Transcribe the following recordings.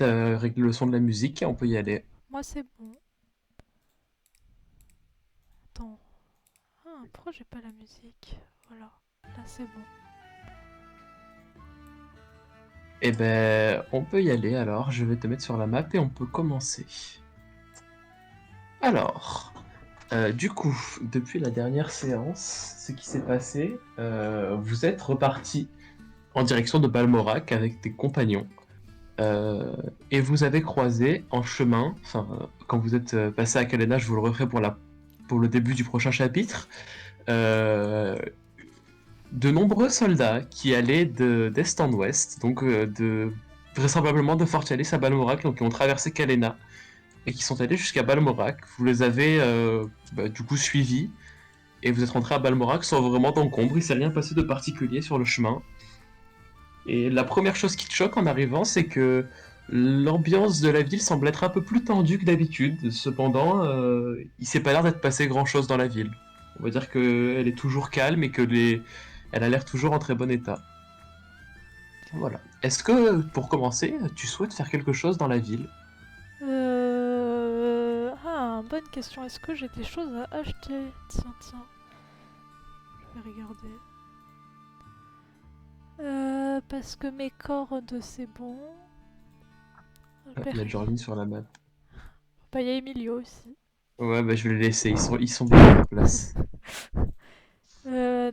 régler le son de la musique et on peut y aller. Moi, c'est bon. Attends. Ah, pourquoi j'ai pas la musique? Voilà. Là, c'est bon. Eh ben, on peut y aller alors. Je vais te mettre sur la map et on peut commencer. Alors, du coup, depuis la dernière séance, ce qui s'est passé, vous êtes reparti en direction de Balmoral avec tes compagnons. Euh, et vous avez croisé en chemin, enfin, quand vous êtes passé à Kalena, je vous le referai pour le début du prochain chapitre, euh, de nombreux soldats qui allaient d'est en ouest, donc vraisemblablement de Fortialis à Balmoral, donc qui ont traversé Kalena et qui sont allés jusqu'à Balmoral. Vous les avez du coup suivis et vous êtes rentrés à Balmoral sans vraiment d'encombre, il s'est rien passé de particulier sur le chemin. Et la première chose qui te choque en arrivant, c'est que l'ambiance de la ville semble être un peu plus tendue que d'habitude. Cependant, il s'est pas l'air d'être passé grand chose dans la ville. On va dire qu'elle est toujours calme et elle a l'air toujours en très bon état. Voilà. Est-ce que, pour commencer, tu souhaites faire quelque chose dans la ville? Ah, bonne question. Est-ce que j'ai des choses à acheter? Tiens, tiens. Je vais regarder. Parce que mes cordes, c'est bon. Il y a Jorlin sur la map. Bah, il y a Emilio aussi. Ouais, bah je vais les laisser, ils sont bien à leur place.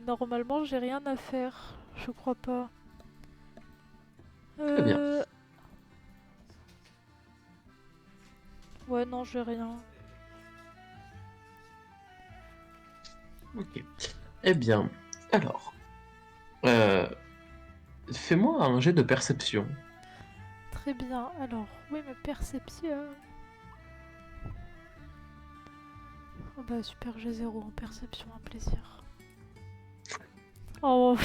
Normalement, j'ai rien à faire. Je crois pas. Très bien. Euh... Ouais, non, j'ai rien. Ok. Eh bien, alors, euh, fais-moi un jet de perception. Très bien. Alors, oui, ma perception. Oh bah super, j'ai zéro en perception, un plaisir. Oh,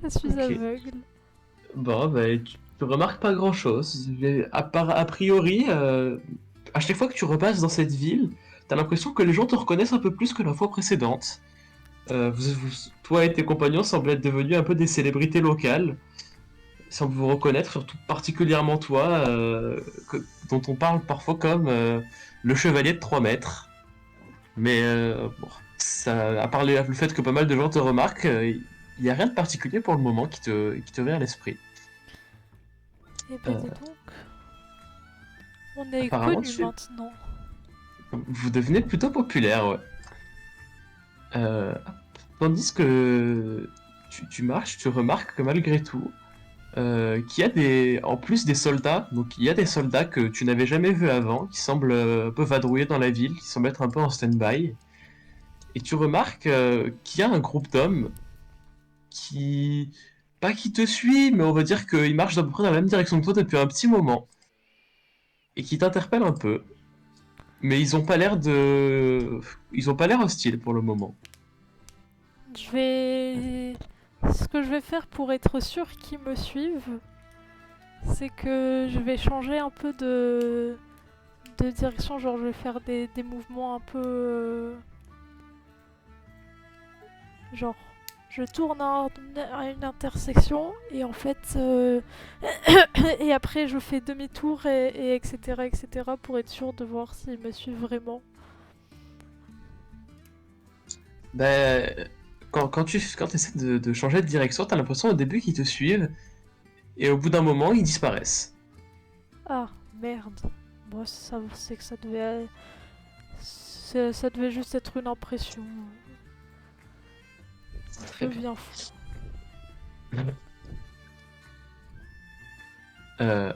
je suis Ok. aveugle. Bon, bah, tu remarques pas grand-chose. A priori, à chaque fois que tu repasses dans cette ville, t'as l'impression que les gens te reconnaissent un peu plus que la fois précédente. Toi et tes compagnons semblent être devenus un peu des célébrités locales. Ils semblent vous reconnaître, surtout particulièrement toi, dont on parle parfois comme le chevalier de 3 mètres. Mais bon, à part le fait que pas mal de gens te remarquent, il n'y a rien de particulier pour le moment qui te vient à l'esprit. Eh ben dis Euh, donc, on est Apparemment, connus maintenant. vous devenez plutôt populaire, ouais. Euh, Tandis que tu marches, tu remarques que malgré tout, qu'il y a en plus des soldats, donc il y a des soldats que tu n'avais jamais vus avant, qui semblent un peu vadrouiller dans la ville, qui semblent être un peu en stand-by. Et tu remarques qu'il y a un groupe d'hommes qui, pas qui te suit, mais on va dire qu'ils marchent à peu près dans la même direction que toi depuis un petit moment, et qui t'interpellent un peu. Mais ils ont pas l'air hostiles pour le moment. Je vais... Ce que je vais faire pour être sûr qu'ils me suivent, c'est que je vais changer un peu de direction. Genre, je vais faire des mouvements un peu... genre, je tourne à une intersection et en fait... et après, je fais demi-tour et etc., etc. pour être sûr de voir s'ils me suivent vraiment. Ben, quand tu essaies de changer de direction, t'as l'impression au début qu'ils te suivent, et au bout d'un moment, ils disparaissent. Ah, merde. Moi, ça, c'est que ça devait... Ça devait juste être une impression. Je Très bien. deviens fou. Euh,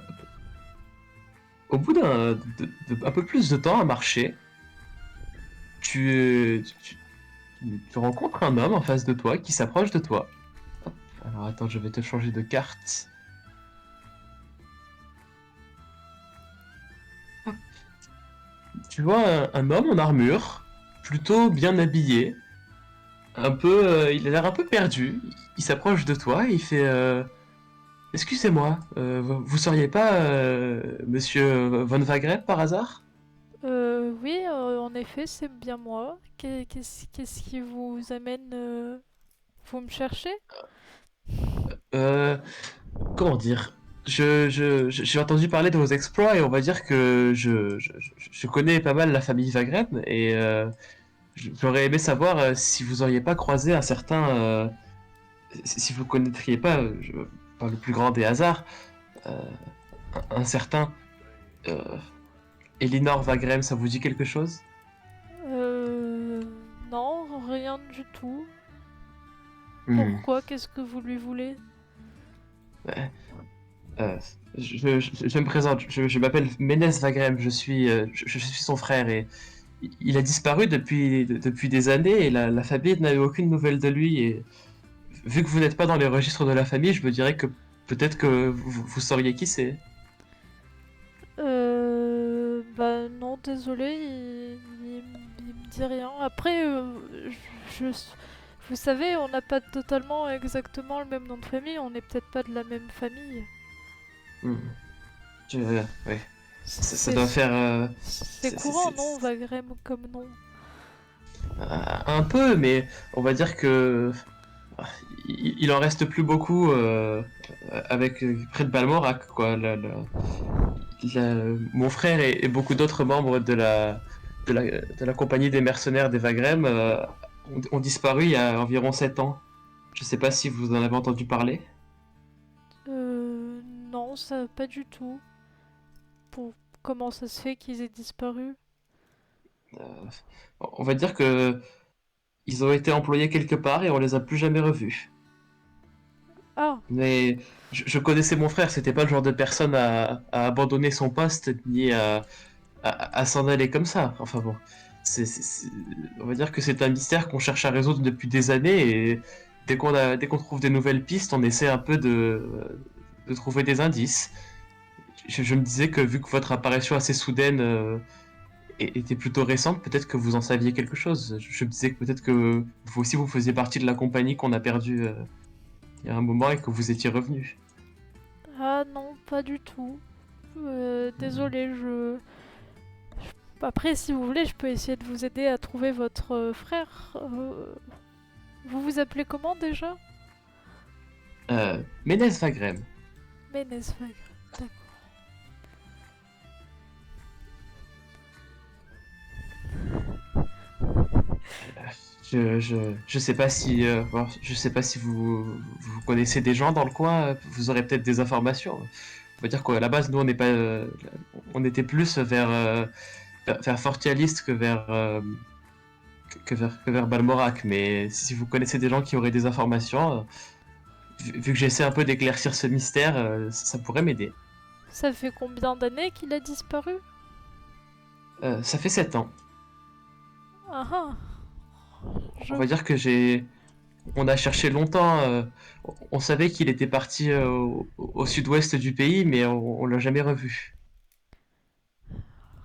Au bout un peu plus de temps à marcher, tu rencontres un homme en face de toi qui s'approche de toi. Alors attends, je vais te changer de carte. Tu vois un homme en armure, plutôt bien habillé, il a l'air un peu perdu. Il s'approche de toi et il fait excusez-moi, vous seriez pas Monsieur Von Wagner par hasard? Oui, en effet, c'est bien moi. Qu'est-ce qui vous amène vous me cherchez? Euh, Comment dire? J'ai entendu parler de vos exploits et on va dire que je connais pas mal la famille Wagram et j'aurais aimé savoir si vous auriez pas croisé un certain, si vous connaîtriez pas, par le plus grand des hasards, euh, un certain euh, Elinor Wagram, ça vous dit quelque chose? Euh... Non, rien du tout. Hmm. Pourquoi? Qu'est-ce que vous lui voulez? Ouais. Euh, je me présente, je m'appelle Ménez Wagram, je suis son frère et il a disparu depuis des années et la famille n'a eu aucune nouvelle de lui. Et vu que vous n'êtes pas dans les registres de la famille, je me dirais que peut-être que vous sauriez qui c'est. Bah non, désolé, il me dit rien. Après, vous savez, on n'a pas totalement exactement le même nom de famille, on n'est peut-être pas de la même famille. Hmm. Ouais. Ça C'est doit faire c'est courant, non, Vagrem comme nom. un peu, mais on va dire que il en reste plus beaucoup avec près de Balmoral, quoi. Mon frère et beaucoup d'autres membres de la compagnie des mercenaires des Wagrem ont disparu il y a environ 7 ans. Je sais pas si vous en avez entendu parler. Non, ça pas du tout. Pour comment ça se fait qu'ils aient disparu? Euh, on va dire que ils ont été employés quelque part et on les a plus jamais revus. Ah, Mais je connaissais mon frère, c'était pas le genre de personne à abandonner son poste ni à s'en aller comme ça. Enfin bon, on va dire que c'est un mystère qu'on cherche à résoudre depuis des années et dès qu'on trouve des nouvelles pistes, on essaie un peu de trouver des indices. Je me disais que vu que votre apparition assez soudaine était plutôt récente, peut-être que vous en saviez quelque chose. Je me disais que peut-être que vous aussi vous faisiez partie de la compagnie qu'on a perdue il y a un moment et que vous étiez revenu. ah non, pas du tout. Désolé, après, si vous voulez, je peux essayer de vous aider à trouver votre frère. Vous vous appelez comment déjà? Ménez Vagrem. Ménesveg. D'accord. Je sais pas si je sais pas si vous connaissez des gens dans le coin, vous aurez peut-être des informations. On va dire qu'à la base nous on n'est pas on était plus vers Fortialist que vers Balmorac, mais si vous connaissez des gens qui auraient des informations, vu que j'essaie un peu d'éclaircir ce mystère, ça pourrait m'aider. Ça fait combien d'années qu'il a disparu? Ça fait 7 ans. Ah ah, On je... va dire que on a cherché longtemps. On savait qu'il était parti au sud-ouest du pays, mais on l'a jamais revu.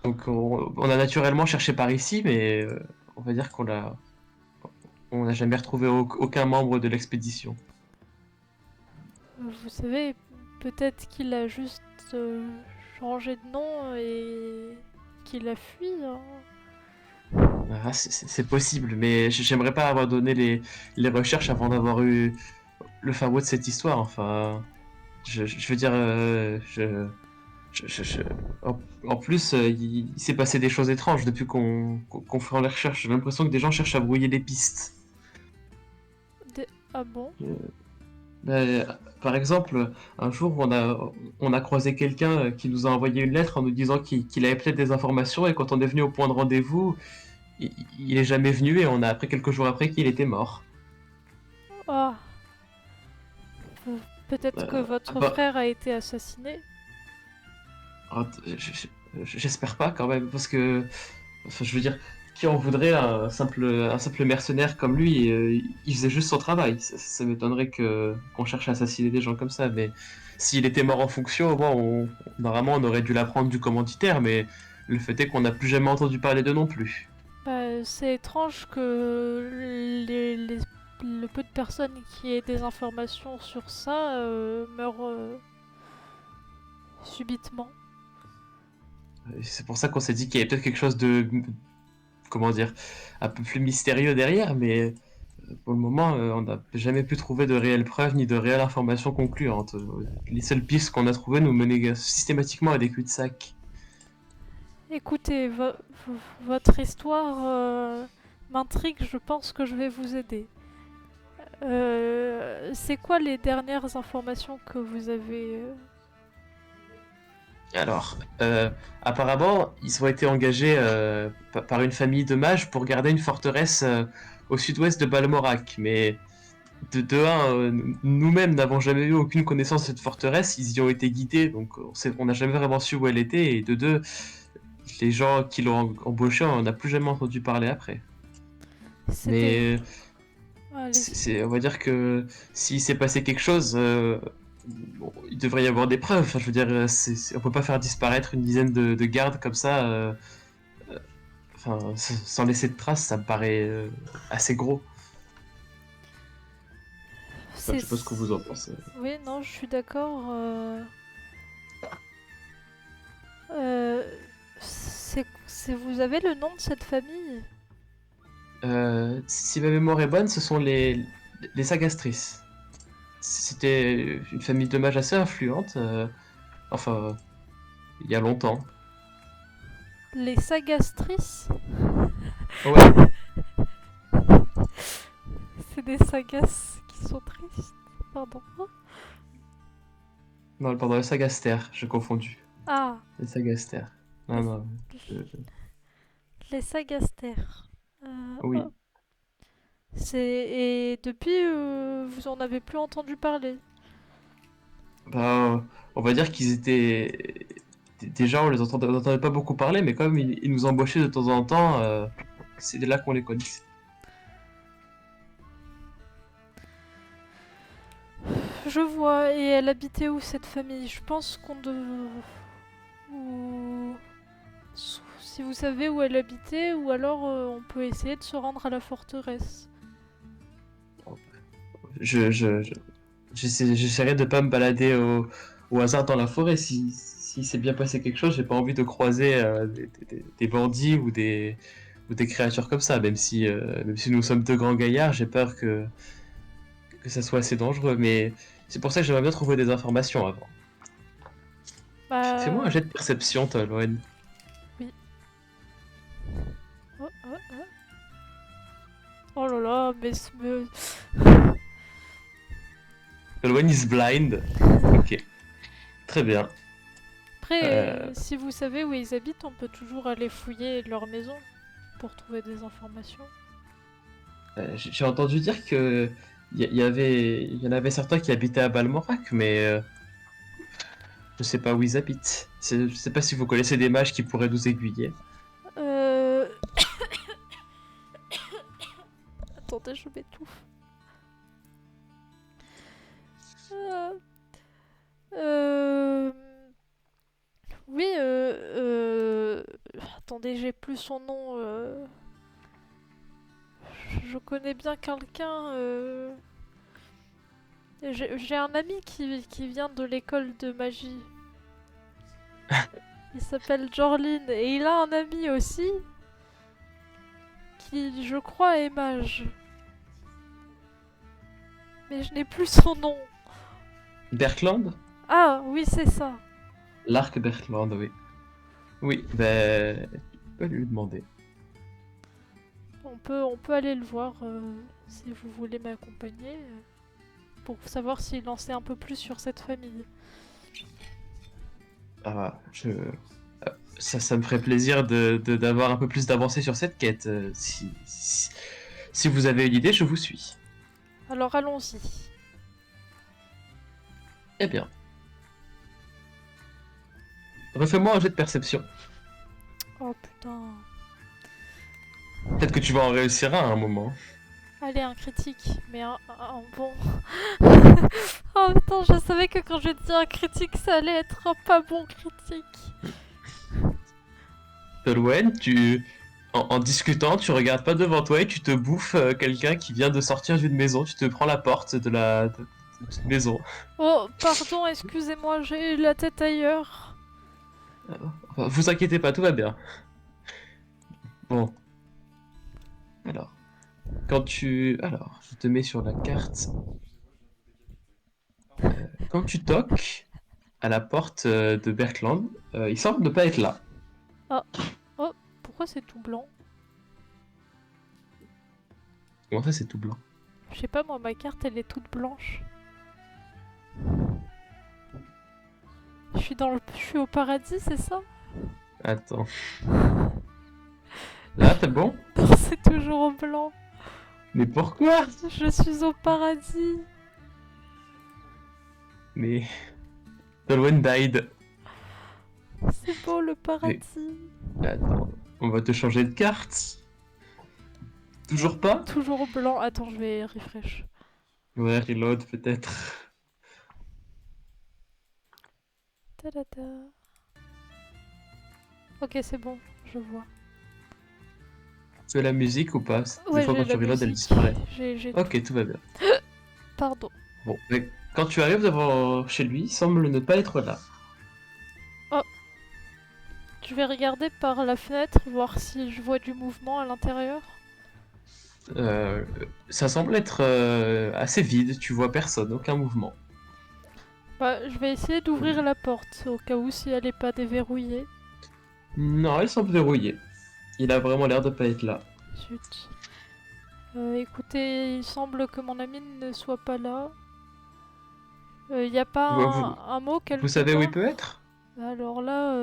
Donc on a naturellement cherché par ici, mais on va dire on n'a jamais retrouvé aucun membre de l'expédition. Vous savez, peut-être qu'il a juste changé de nom et qu'il a fui, hein. Ah, c'est possible, mais j'aimerais pas abandonner les recherches avant d'avoir eu le fin mot de cette histoire. Enfin, je veux dire, je- en plus, il s'est passé des choses étranges depuis qu'on fait les recherches. J'ai l'impression que des gens cherchent à brouiller les pistes. Ah bon? Euh, par exemple, un jour, on a croisé quelqu'un qui nous a envoyé une lettre en nous disant qu'il avait peut-être des informations et quand on est venu au point de rendez-vous, il est jamais venu et on a appris quelques jours après qu'il était mort. Ah, peut-être que Ah votre bah, frère a été assassiné. ah, j'espère pas quand même parce que, enfin, je veux dire, qui en voudrait un simple mercenaire comme lui, il faisait juste son travail. Ça m'étonnerait que qu'on cherche à assassiner des gens comme ça, mais s'il était mort en fonction, bon, normalement on aurait dû l'apprendre du commanditaire, mais le fait est qu'on n'a plus jamais entendu parler d'eux non plus. Bah, c'est étrange que le peu de personnes qui aient des informations sur ça meurent subitement. Et c'est pour ça qu'on s'est dit qu'il y avait peut-être quelque chose de, comment dire, un peu plus mystérieux derrière, mais Pour le moment, on n'a jamais pu trouver de réelles preuves ni de réelles informations concluantes. Les seules pistes qu'on a trouvées nous menaient systématiquement à des cul-de-sac. Écoutez, votre histoire m'intrigue, je pense que je vais vous aider. C'est quoi les dernières informations que vous avez Alors, apparemment, ils ont été engagés par une famille de mages pour garder une forteresse au sud-ouest de Balmoral. Mais de un, nous-mêmes n'avons jamais eu aucune connaissance de cette forteresse. Ils y ont été guidés, donc on n'a jamais vraiment su où elle était. Et de deux, les gens qui l'ont embauché, on n'a plus jamais entendu parler après. C'était... Mais Allez-y. on va dire que s'il s'est passé quelque chose, bon, il devrait y avoir des preuves. Enfin, je veux dire, on peut pas faire disparaître une dizaine de gardes comme ça, enfin, sans laisser de traces, ça me paraît assez gros. Enfin, C'est... je sais pas ce que vous en pensez. Oui, non, je suis d'accord. Euh, Vous avez le nom de cette famille? Si ma mémoire est bonne, ce sont les Sagastris. C'était une famille de mages assez influente, enfin, il y a longtemps. Les Sagastris? Ouais, C'est des sagas qui sont tristes. Pardon. non, pardon, les Sagaster, j'ai confondu. Ah, Les Sagaster. Non, les, non, les Sagastères. oui. Hop. Et depuis, vous en avez plus entendu parler. Bah, on va dire qu'ils étaient. Déjà, on entendait pas beaucoup parler, mais comme ils nous embauchaient de temps en temps, c'est de là qu'on les connaissait. Je vois. Et elle habitait où cette famille? Je pense qu'on devrait... Ou... Si vous savez où elle habitait, ou alors on peut essayer de se rendre à la forteresse. Je, je, je- J'essaierai de pas me balader au hasard dans la forêt. Si s'est bien passé quelque chose, j'ai pas envie de croiser des bandits ou des créatures comme ça. Même si nous sommes deux grands gaillards, j'ai peur que ça soit assez dangereux. Mais c'est pour ça que j'aimerais bien trouver des informations avant. Fais-moi un Bah... jet de perception, toi, Loen. Oui. Oh, oh, oh. Oh là là, Loen is blind. Ok, très bien. Après, Euh, si vous savez où ils habitent, on peut toujours aller fouiller leur maison pour trouver des informations. j'ai entendu dire que il y en avait certains qui habitaient à Balmoral, mais je sais pas où ils habitent. Je sais pas si vous connaissez des mages qui pourraient nous aiguiller. Euh... Attendez, je m'étouffe. Euh... euh, Oui, attendez, j'ai plus son nom. Je connais bien quelqu'un. J'ai un ami qui vient de l'école de magie. Il s'appelle Jorlin et il a un ami aussi qui, je crois, est mage. Mais je n'ai plus son nom. Berkland? Ah, oui, c'est ça. L'arc Berkland, oui. Oui, ben, tu peux lui demander. On peut aller le voir si vous voulez m'accompagner pour savoir s'il en sait un peu plus sur cette famille. Ah, ça me ferait plaisir d'avoir un peu plus d'avancée sur cette quête. Si vous avez une idée, je vous suis. Alors allons-y. Eh bien, refais-moi un jet de perception. Oh putain. Peut-être que tu vas en réussir un à un moment. Allez, un critique, mais un bon. Oh putain, je savais que quand je dis un critique, ça allait être un pas bon critique. Tolwen, en discutant, tu regardes pas devant toi et tu te bouffes quelqu'un qui vient de sortir d'une maison. Tu te prends la porte de cette maison. Oh, pardon, excusez-moi, j'ai eu la tête ailleurs. Enfin, vous inquiétez pas, tout va bien. Bon, alors. Quand tu... Alors, je te mets sur la carte. Quand tu toques à la porte de Bertland, il semble ne pas être là. Ah, oh, pourquoi c'est tout blanc? Comment ça, c'est tout blanc? Je sais pas, moi, ma carte, elle est toute blanche. Je suis au paradis, c'est ça? Attends. Là, t'es bon? Non, c'est toujours blanc. Mais pourquoi? Je suis au paradis. Mais... Tolwen died. C'est beau le Mais... paradis. Attends, on va te changer de carte. Toujours pas? Toujours blanc. Attends, je vais refresh. Ouais, reload peut-être. Ta-da-da. Ok, c'est bon, je vois. Tu as la musique ou pas? Des Ouais, fois j'ai quand tu la reload, elle musique. disparaît. J'ai tout. Ok, tout va bien. Pardon. Bon, mais quand tu arrives devant chez lui, il semble ne pas être là. Oh, je vais regarder par la fenêtre, voir si je vois du mouvement à l'intérieur. Euh, Ça semble être assez vide, tu vois personne, aucun mouvement. Bah, je vais essayer d'ouvrir la porte, au cas où si elle est pas déverrouillée. Non, elle semble verrouillée. Il a vraiment l'air de pas être là. Zut. Écoutez, il semble que mon ami ne soit pas là. Y a pas Vous, vous- un mot vous quelque savez où il part? peut être? Alors là,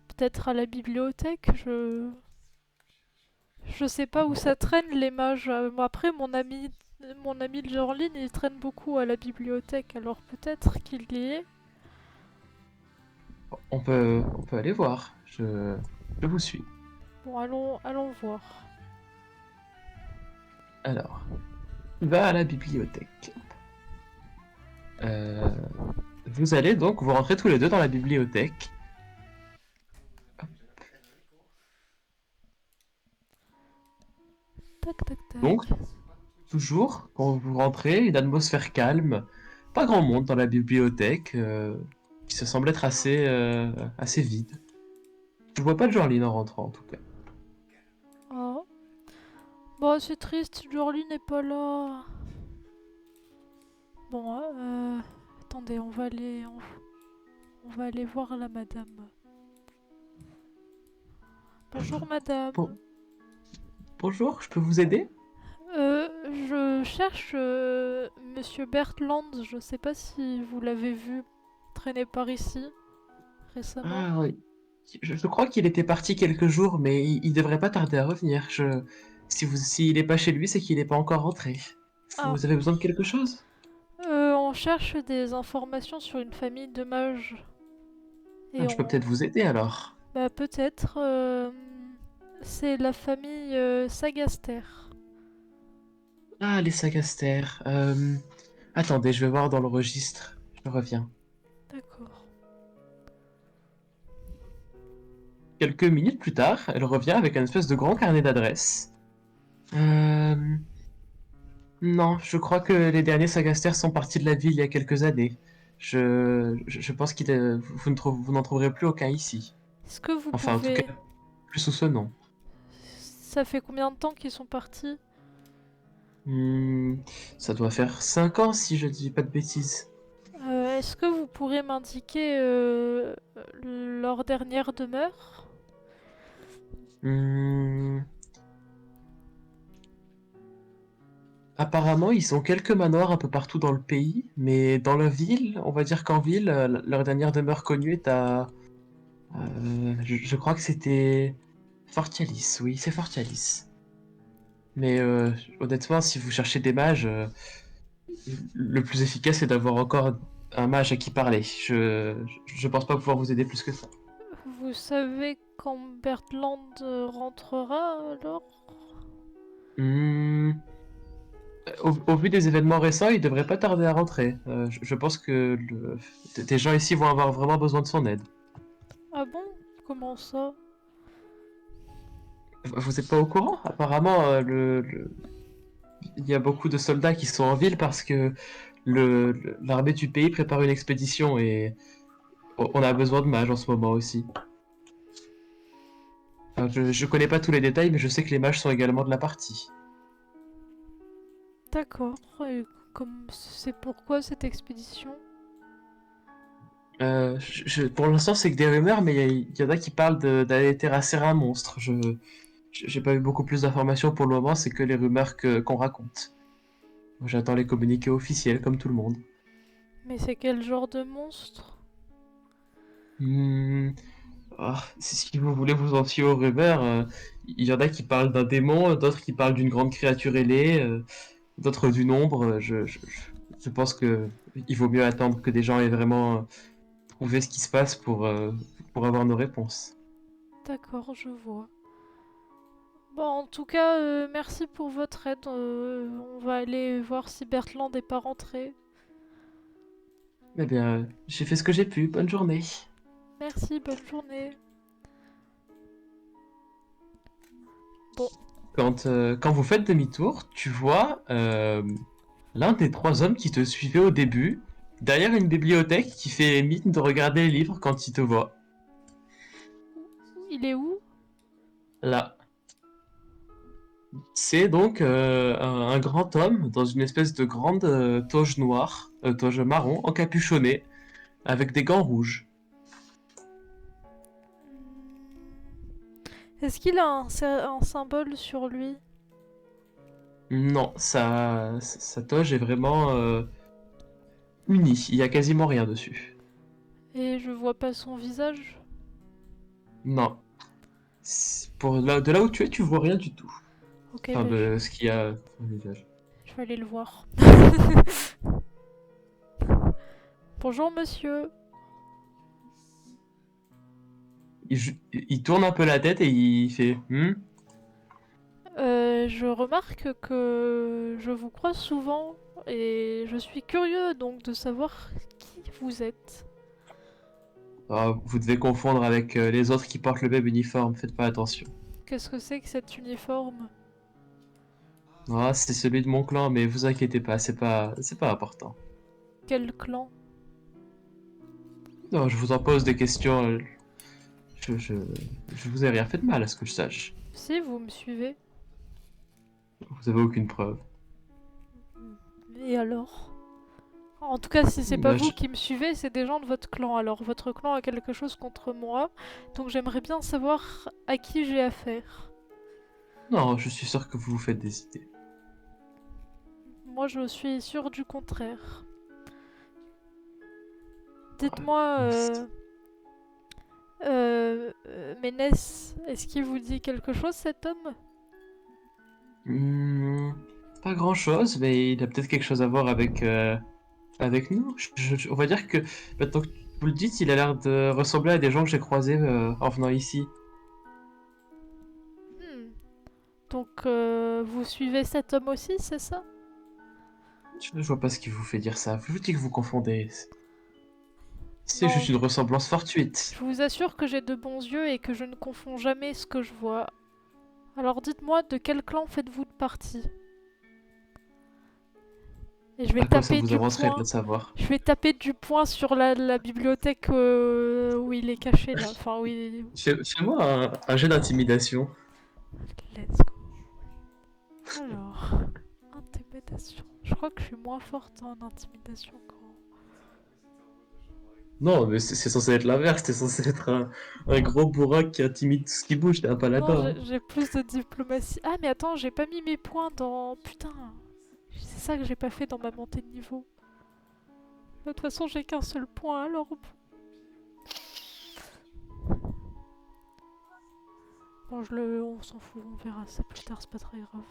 peut-être à la bibliothèque, je sais pas où ça traîne les mages. Après, mon ami Jorlin, il traîne beaucoup à la bibliothèque, alors peut-être qu'il y est. On peut aller voir. Je vous suis. Bon, allons voir. Alors, va à la bibliothèque. Euh, Vous allez donc, vous rentrez tous les deux dans la bibliothèque. Tac, tac, Donc, tac. toujours, quand vous rentrez, une atmosphère calme. Pas grand monde dans la bibliothèque, qui se semble être assez vide. Je vois pas de Jorlin en rentrant en tout cas. Oh. Bon, c'est triste, Jorlin n'est pas là. Bon, attendez, on va aller voir la madame. Bonjour madame. Bon, bonjour, je peux vous aider? Je cherche Monsieur Bertland. Je sais pas si vous l'avez vu traîner par ici récemment. Ah oui. Je crois qu'il était parti quelques jours, mais il devrait pas tarder à revenir. S'il est pas chez lui, c'est qu'il est pas encore rentré. Ah, Vous avez besoin de quelque chose? on cherche des informations sur une famille de mages. Ah, Et je peux on... peut-être vous aider alors. Bah peut-être... c'est la famille Sagaster. Ah, les Sagaster. Attendez, je vais voir dans le registre. Je reviens. D'accord. Quelques minutes plus tard, elle revient avec un espèce de grand carnet d'adresses. Euh... Non, je crois que les derniers Sagaster sont partis de la ville il y a quelques années. Je pense vous n'en trouverez plus aucun ici. Est-ce que vous Enfin, en tout cas, pouvez... plus sous ce nom. Ça fait combien de temps qu'ils sont partis? Hmm, Ça doit faire 5 ans si je dis pas de bêtises. Est-ce que vous pourrez m'indiquer leur dernière demeure? Hmm, Apparemment, ils ont quelques manoirs un peu partout dans le pays, mais dans la ville, on va dire qu'en ville, leur dernière demeure connue est à... je crois que c'était Fortialis, oui, c'est Fortialis. Mais honnêtement, si vous cherchez des mages, le plus efficace c'est d'avoir encore un mage à qui parler. Je pense pas pouvoir vous aider plus que ça. Vous savez quand Bertland rentrera alors? Hmm, Au vu des événements récents, il devrait pas tarder à rentrer. Je pense que des gens ici vont avoir vraiment besoin de son aide. Ah bon? Comment ça? Vous êtes pas au courant? Apparemment, il y a beaucoup de soldats qui sont en ville parce que l'armée du pays prépare une expédition et on a besoin de mages en ce moment aussi. Enfin, je connais pas tous les détails, mais je sais que les mages sont également de la partie. D'accord. Et comme c'est pourquoi cette expédition? Pour l'instant, c'est que des rumeurs, mais il y en a qui parlent d'aller terrasser un monstre. J'ai pas eu beaucoup plus d'informations pour le moment, c'est que les rumeurs qu'on raconte. J'attends les communiqués officiels, comme tout le monde. Mais c'est quel genre de monstre? Hmm, si vous voulez vous en fier aux rumeurs, il y en a qui parlent d'un démon, d'autres qui parlent d'une grande créature ailée, d'autres d'une ombre. Je pense que il vaut mieux attendre que des gens aient vraiment trouvé ce qui se passe pour avoir nos réponses. D'accord, je vois. Bon, en tout cas, merci pour votre aide. On va aller voir si Bertland n'est pas rentré. Eh bien, j'ai fait ce que j'ai pu. Bonne journée. Merci, bonne journée. Bon, Quand vous faites demi-tour, tu vois l'un des trois hommes qui te suivait au début, derrière une bibliothèque qui fait mine de regarder les livres quand il te voit. il est où? Là. C'est donc un grand homme dans une espèce de grande toge noire, toge marron, encapuchonné, avec des gants rouges. Est-ce qu'il a un symbole sur lui? Non, sa toge est vraiment unie, il y a quasiment rien dessus. Et je vois pas son visage? Non. De là où tu es, tu vois rien du tout. Ok, Enfin, bah, de ce qu'il y a sur le visage. je vais aller le voir. Bonjour, monsieur. Il tourne un peu la tête et il fait Je remarque que je vous croise souvent et je suis curieux donc de savoir qui vous êtes. Ah, vous devez confondre avec les autres qui portent le même uniforme, faites pas attention. Qu'est-ce que c'est que cet uniforme? Ah, c'est celui de mon clan, mais vous inquiétez pas, c'est pas important. Quel clan? Non, je vous en pose des questions. Je, je, je vous ai rien fait de mal à ce que je sache. Si, vous me suivez. Vous avez aucune preuve. Et alors? En tout cas, si c'est pas Bah, vous qui me suivez, c'est des gens de votre clan. Alors, votre clan a quelque chose contre moi, donc j'aimerais bien savoir à qui j'ai affaire. Non, je suis sûr que vous vous faites des idées. Moi, je suis sûre du contraire. Dites-moi, Ah, Ménès, est-ce qu'il vous dit quelque chose, cet homme? hmm, pas grand-chose, mais il a peut-être quelque chose à voir avec nous. On va dire que maintenant que vous le dites, il a l'air de ressembler à des gens que j'ai croisés en venant ici. Hmm. Donc, vous suivez cet homme aussi, c'est ça? Je vois pas ce qui vous fait dire ça. Je vous dis que vous confondez. C'est Non, juste une ressemblance fortuite. je vous assure que j'ai de bons yeux et que je ne confonds jamais ce que je vois. Alors dites-moi, de quel clan faites-vous de partie? Et je vais À quoi ça taper vous du avancerait de poing. le savoir? Je vais taper du poing sur la bibliothèque où il est caché là. Enfin, oui. Fais-moi un jet d'intimidation. Let's go. Alors, intimidation. Je crois que je suis moins forte en intimidation qu'en. Non, mais c'est censé être l'inverse. T'es censé être un gros bourrin qui intimide tout ce qui bouge. T'es un Non, paladin. j'ai plus de diplomatie. Ah, mais attends, j'ai pas mis mes points dans. Putain, c'est ça que j'ai pas fait dans ma montée de niveau. De toute façon, j'ai qu'un seul point alors. Bon, on s'en fout, on verra ça plus tard, c'est pas très grave.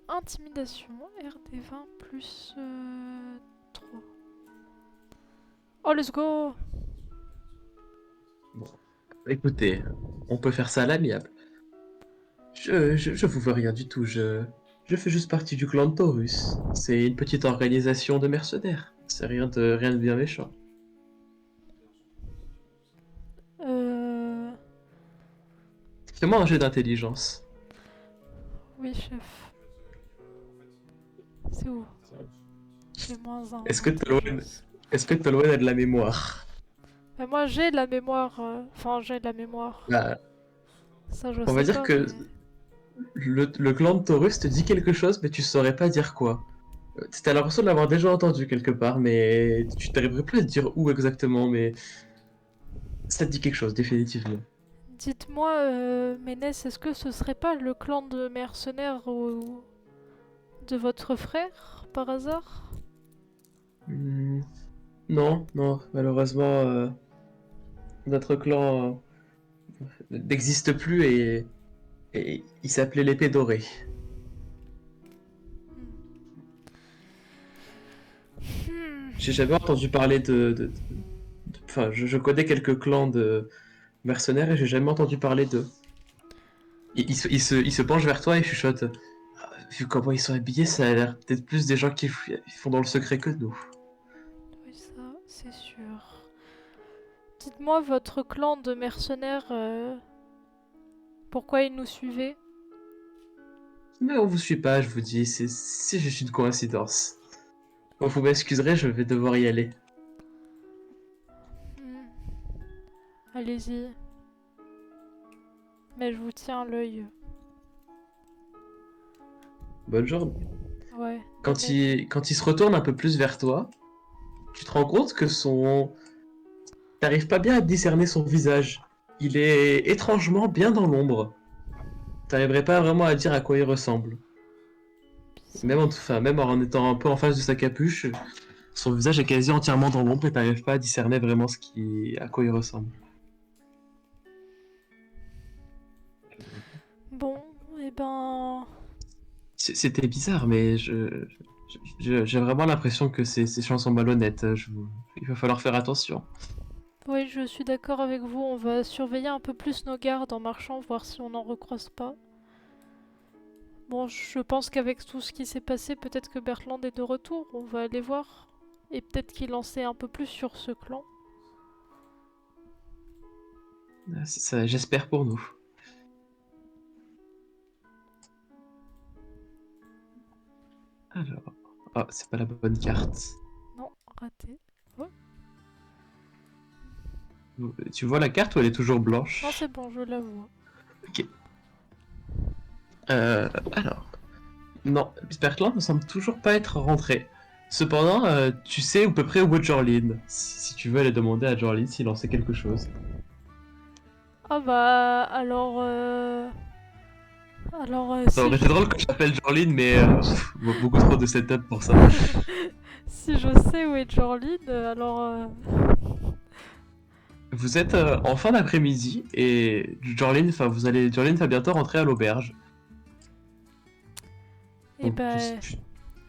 Intimidation, RD20 plus 3. Oh, let's go! Bon, écoutez, on peut faire ça à l'amiable. Je vous veux rien du tout. Je fais juste partie du clan de Taurus. C'est une petite organisation de mercenaires. C'est rien de bien méchant. Euh. Fais-moi un jet d'intelligence. Oui, chef. C'est où? J'ai -1 en Est-ce que Tolwen intelligence. est-ce que Tolwen a de la mémoire? Mais moi j'ai de la mémoire. Enfin, j'ai de la mémoire. Bah, Ça, je on va sais dire pas, que mais. le clan de Taurus te dit quelque chose, mais tu saurais pas dire quoi. T'as l'impression de l'avoir déjà entendu quelque part, mais tu t'arriverais plus à te dire où exactement, mais ça te dit quelque chose, définitivement. Dites-moi, Ménès, est-ce que ce serait pas le clan de mercenaires de votre frère, par hasard? Hmm, non, non, malheureusement, notre clan n'existe plus et il s'appelait l'épée dorée. Hmm. J'ai jamais entendu parler enfin, je connais quelques clans de mercenaires et j'ai jamais entendu parler d'eux. Il se penche vers toi et chuchote. Ah, vu comment ils sont habillés, ça a l'air peut-être plus des gens qui font dans le secret que nous. Oui, ça, c'est sûr. Dites-moi, votre clan de mercenaires, pourquoi il nous suivait? Mais on vous suit pas, je vous dis, c'est juste une coïncidence. Bon, vous m'excuserez, je vais devoir y aller. Hmm. Allez-y, mais je vous tiens à l'œil. Bonne journée. Ouais, de Quand même. il se retourne un peu plus vers toi, tu te rends compte que t'arrives pas bien à discerner son visage. Il est étrangement bien dans l'ombre. T'arriverais pas vraiment à dire à quoi il ressemble. Bizarre. Même en étant un peu en face de sa capuche, son visage est quasi entièrement dans l'ombre et t'arrives pas à discerner vraiment à quoi il ressemble. Bon, eh ben... C'était bizarre, mais j'ai vraiment l'impression que ces gens sont malhonnêtes. Il va falloir faire attention. Oui, je suis d'accord avec vous, on va surveiller un peu plus nos gardes en marchant, voir si on n'en recroise pas. Bon, je pense qu'avec tout ce qui s'est passé, peut-être que Bertland est de retour, on va aller voir. Et peut-être qu'il en sait un peu plus sur ce clan. J'espère pour nous. Alors, oh, c'est pas la bonne carte. Non, raté. Oh. Tu vois la carte ou elle est toujours Non, blanche? c'est bon, je la vois. Ok. Alors, non, Bertrand ne semble toujours pas être rentré. Cependant, tu sais à peu près où est Jorlin. Si tu veux aller demander à Jorlin s'il en sait quelque chose. Ah bah, alors... Ça si aurait je... été drôle que je t'appelle Jorlin, mais beaucoup trop de setup pour ça. si je sais où est Jorlin, alors... Vous êtes en fin d'après-midi et Jorlin va bientôt rentrer à l'auberge. Eh Donc, ben,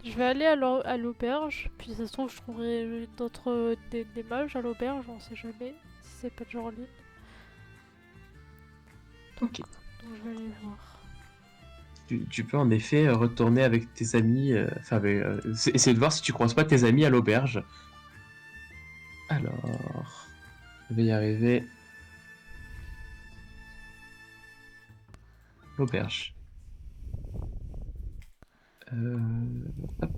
je vais aller à l'auberge, puis ça se trouve, je trouverai d'autres... des mages à l'auberge, on sait jamais, si c'est pas Jorlin. Donc, ok. donc je vais aller voir. Tu peux en effet retourner avec tes amis, essayer de voir si tu croises pas tes amis à l'auberge. Alors, je vais y arriver. L'auberge. Hop.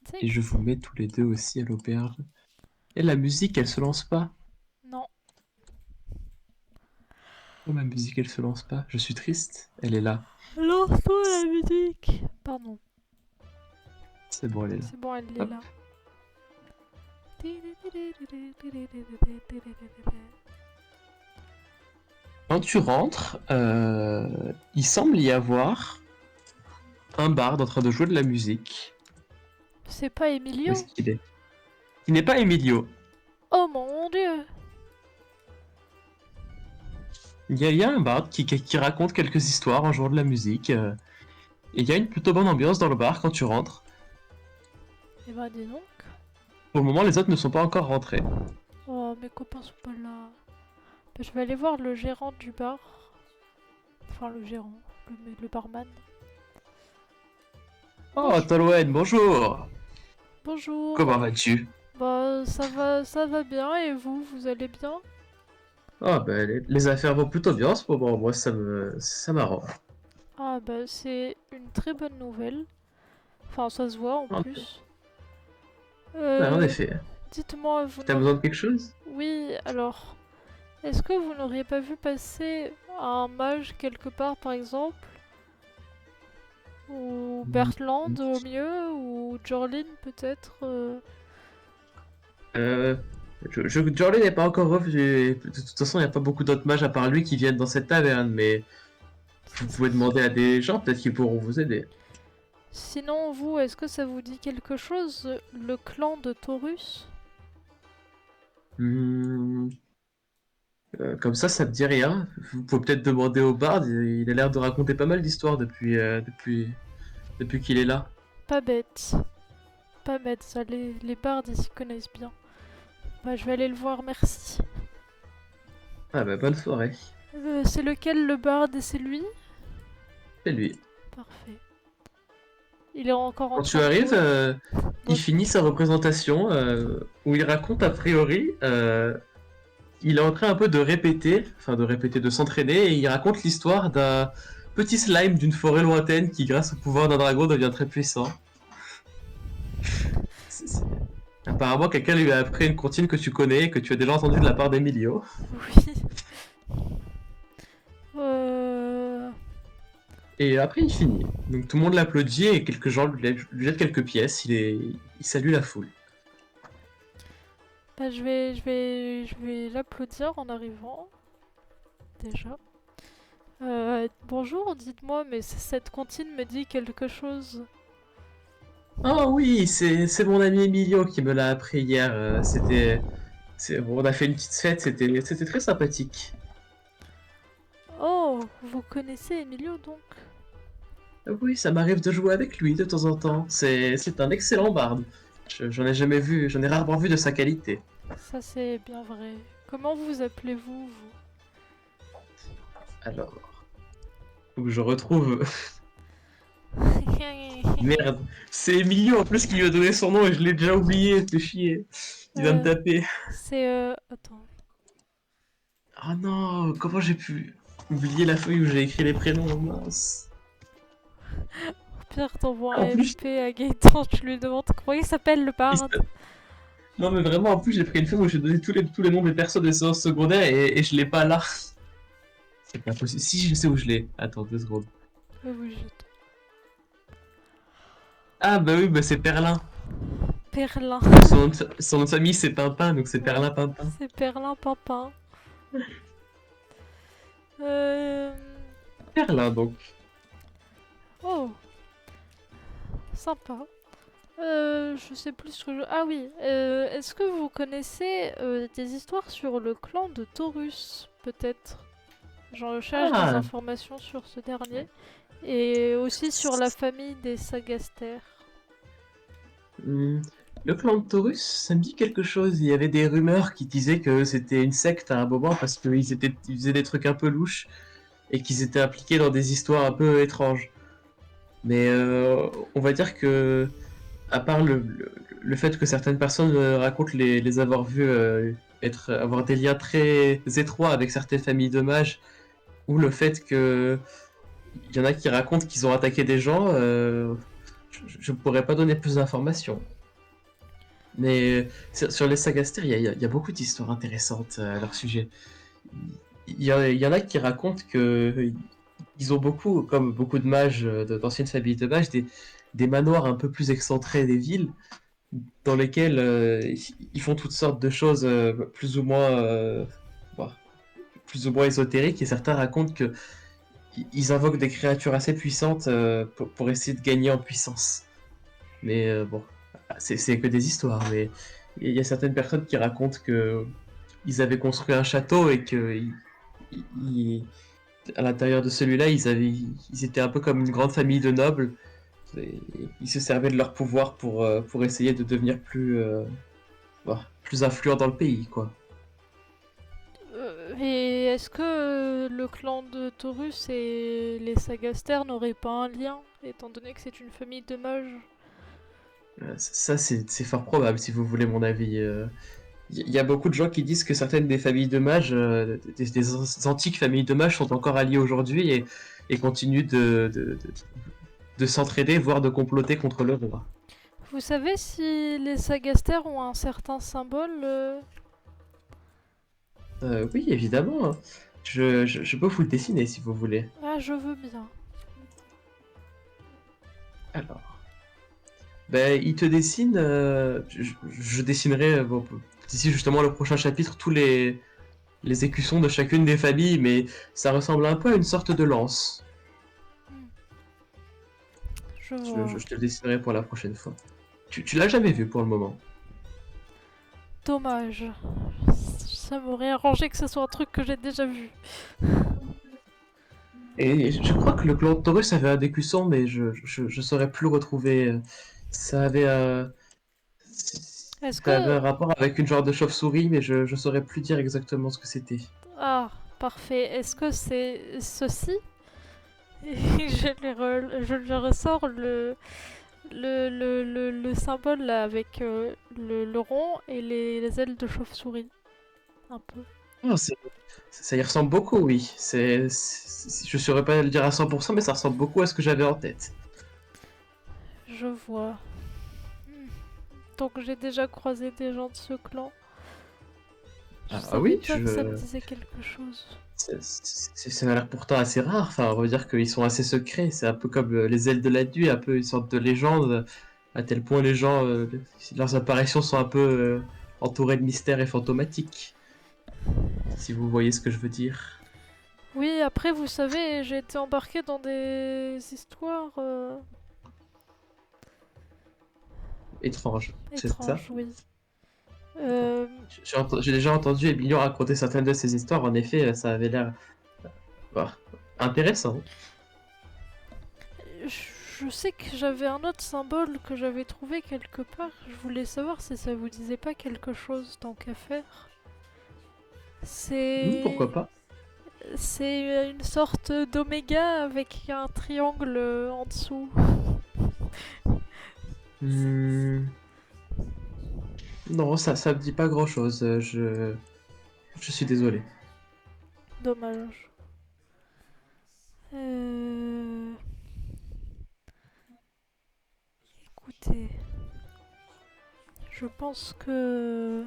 C'est Et je vous mets tous les deux aussi à l'auberge. Et la musique, elle se lance pas. Non. Oh, ma musique, elle se lance pas. Je suis triste. Elle est là. Lance-toi la musique. Pardon. C'est bon, elle est là. C'est bon, elle est Hop. là. Quand tu rentres, il semble y avoir un barde en train de jouer de la musique. C'est pas Où est-ce Emilio? qu'il est? Il n'est pas Emilio. Oh mon dieu! Il y a un barde qui raconte quelques histoires en jouant de la musique. Et il y a une plutôt bonne ambiance dans le bar quand tu rentres. Eh ben dis donc. Pour le moment, les autres ne sont pas encore rentrés. Oh, mes copains sont pas là. Ben, je vais aller voir le gérant du bar. Enfin, le gérant. Le barman. Oh, Tolwen, bonjour! Bonjour. Comment vas-tu? Bah, ça va bien. Et vous, vous allez bien? Ah, ben, les affaires vont plutôt bien en ce moment. Moi, ça m'arrange. Ah, bah, c'est une très bonne nouvelle. Enfin, ça se voit en Ok. plus. Ouais, en Euh, effet. Dites-moi, vous T'as n'auriez... besoin de quelque chose? Oui, alors, est-ce que vous n'auriez pas vu passer un mage quelque part, par exemple? Ou Hmm. Bertland au mieux? Ou Jorlin peut-être Euh, Jorlin n'est pas encore revenu. De toute façon, il n'y a pas beaucoup d'autres mages à part lui qui viennent dans cette taverne, mais vous pouvez demander à des gens, peut-être qu'ils pourront vous aider. Sinon, vous, est-ce que ça vous dit quelque chose, le clan de Taurus? Hmm, comme ça te dit rien. Vous pouvez peut-être demander au bard, il a l'air de raconter pas mal d'histoires depuis qu'il est là. Pas bête. Pas bête, ça, les bardes, ils s'y connaissent bien. Bah, je vais aller le voir, merci. Ah bah bonne soirée. C'est lequel le barde? C'est lui? C'est lui. Parfait. Il est encore en Quand tu train de arrives, jouer? il Bon. finit sa représentation où il raconte a priori, il est en train un peu de s'entraîner et il raconte l'histoire d'un petit slime d'une forêt lointaine qui, grâce au pouvoir d'un dragon, devient très puissant. C'est- Apparemment, quelqu'un lui a appris une comptine que tu connais et que tu as déjà entendu de la part d'Emilio. Oui. Euh... Et après, il finit. Donc tout le monde l'applaudit et quelques gens lui jettent quelques pièces. Il salue la foule. Bah, je vais l'applaudir en arrivant, déjà. Bonjour, dites-moi, mais cette comptine me dit quelque chose. Oh oui, c'est mon ami Emilio qui me l'a appris hier. On a fait une petite fête, c'était très sympathique. Oh, vous connaissez Emilio donc? Oui, ça m'arrive de jouer avec lui de temps en temps. C'est un excellent barde. J'en ai jamais vu, j'en ai rarement vu de sa qualité. Ça c'est bien vrai. Comment vous appelez-vous, vous? Alors, faut que je retrouve. Merde, c'est Emilio en plus qui lui a donné son nom et je l'ai déjà oublié, fais chier. Il va me Euh, taper. c'est Attends. Oh non, comment j'ai pu oublier la feuille où j'ai écrit les prénoms, mince. Pire, t'envoies En un plus, FP à Gaëtan, tu lui demandes comment il s'appelle le barde. non mais vraiment, en plus j'ai pris une feuille où j'ai donné tous les noms des personnes des séances secondaires et je l'ai pas là. C'est pas possible. Si, je sais où je l'ai. Attends, 2 secondes. Oui, Ah bah oui, bah c'est Perlin. Perlin. Son nom de famille c'est Pimpin, donc c'est Ouais, Perlin Pimpin. c'est Perlin Papin. Euh... Perlin donc. Oh, sympa. Je sais plus ce que je... Ah oui, est-ce que vous connaissez des histoires sur le clan de Taurus, peut-être? J'en cherche des Ah, informations sur ce dernier. Et aussi sur la famille des Sagaster. hmm, le clan de Taurus, ça me dit quelque chose. Il y avait des rumeurs qui disaient que c'était une secte à un moment parce ils faisaient des trucs un peu louches et qu'ils étaient impliqués dans des histoires un peu étranges. Mais on va dire que, à part le fait que certaines personnes racontent les avoir vus avoir des liens très étroits avec certaines familles de mages, ou le fait que il y en a qui racontent qu'ils ont attaqué des gens, je ne pourrais pas donner plus d'informations. Mais sur les Sagasters, il y a beaucoup d'histoires intéressantes à leur sujet. Il y en a qui racontent que ils ont beaucoup, comme beaucoup de mages, d'anciennes familles de mages, des manoirs un peu plus excentrés des villes, dans lesquels ils font toutes sortes de choses bah, plus ou moins ésotériques, et certains racontent que ils invoquent des créatures assez puissantes pour essayer de gagner en puissance. Mais bon, c'est que des histoires. Mais il y a certaines personnes qui racontent que ils avaient construit un château et que à l'intérieur de celui-là, ils étaient un peu comme une grande famille de nobles. Et ils se servaient de leur pouvoir pour essayer de devenir plus influents dans le pays, quoi. Et est-ce que le clan de Taurus et les Sagaster n'auraient pas un lien, étant donné que c'est une famille de mages? Ça, c'est fort probable, si vous voulez mon avis. Il y a beaucoup de gens qui disent que certaines des familles de mages, des antiques familles de mages, sont encore alliées aujourd'hui et continuent de s'entraider, voire de comploter contre le roi. Vous savez si les sagastères ont un certain symbole Oui, évidemment, hein. Je peux vous le dessiner si vous voulez. Ah, je veux bien. Alors, ben, il te dessine. Je dessinerai bon, d'ici justement le prochain chapitre tous les écussons de chacune des familles, mais ça ressemble un peu à une sorte de lance. Hmm, je vois. Je te le dessinerai pour la prochaine fois. Tu l'as jamais vu pour le moment. Dommage. Ça m'aurait arrangé que ce soit un truc que j'ai déjà vu. Et je crois que le clan Taurus avait un écusson, mais je saurais plus le retrouver. Ça avait un. Est-ce Ça avait que... un rapport avec une genre de chauve-souris, mais je saurais plus dire exactement ce que c'était. Ah, parfait. Est-ce que c'est ceci? Et je lui ressors le symbole là avec le rond et les ailes de chauve-souris. Un peu. Oh, ça y ressemble beaucoup, oui. Je saurais pas le dire à 100%, mais ça ressemble beaucoup à ce que j'avais en tête. Je vois. Hmm. Donc j'ai déjà croisé des gens de ce clan. Je Ah savais oui, pas que ça me disait quelque chose. ça a l'air pourtant assez rare. Enfin, on va dire qu'ils sont assez secrets. C'est un peu comme les ailes de la nuit, un peu une sorte de légende, à tel point les gens, leurs apparitions sont un peu entourées de mystères et fantomatiques. Si vous voyez ce que je veux dire. Oui, après, vous savez, j'ai été embarquée dans des histoires Étrange, c'est ça? étranges, oui. Euh, J'ai déjà entendu Emilio raconter certaines de ces histoires. En effet, ça avait l'air bah, intéressant. je sais que j'avais un autre symbole que j'avais trouvé quelque part. Je voulais savoir si ça vous disait pas quelque chose tant qu'à faire. C'est Pourquoi pas? c'est une sorte d'oméga avec un triangle en dessous. Hmm, Non, ça me dit pas grand-chose. Je suis désolé. Dommage. Euh... Écoutez, je pense que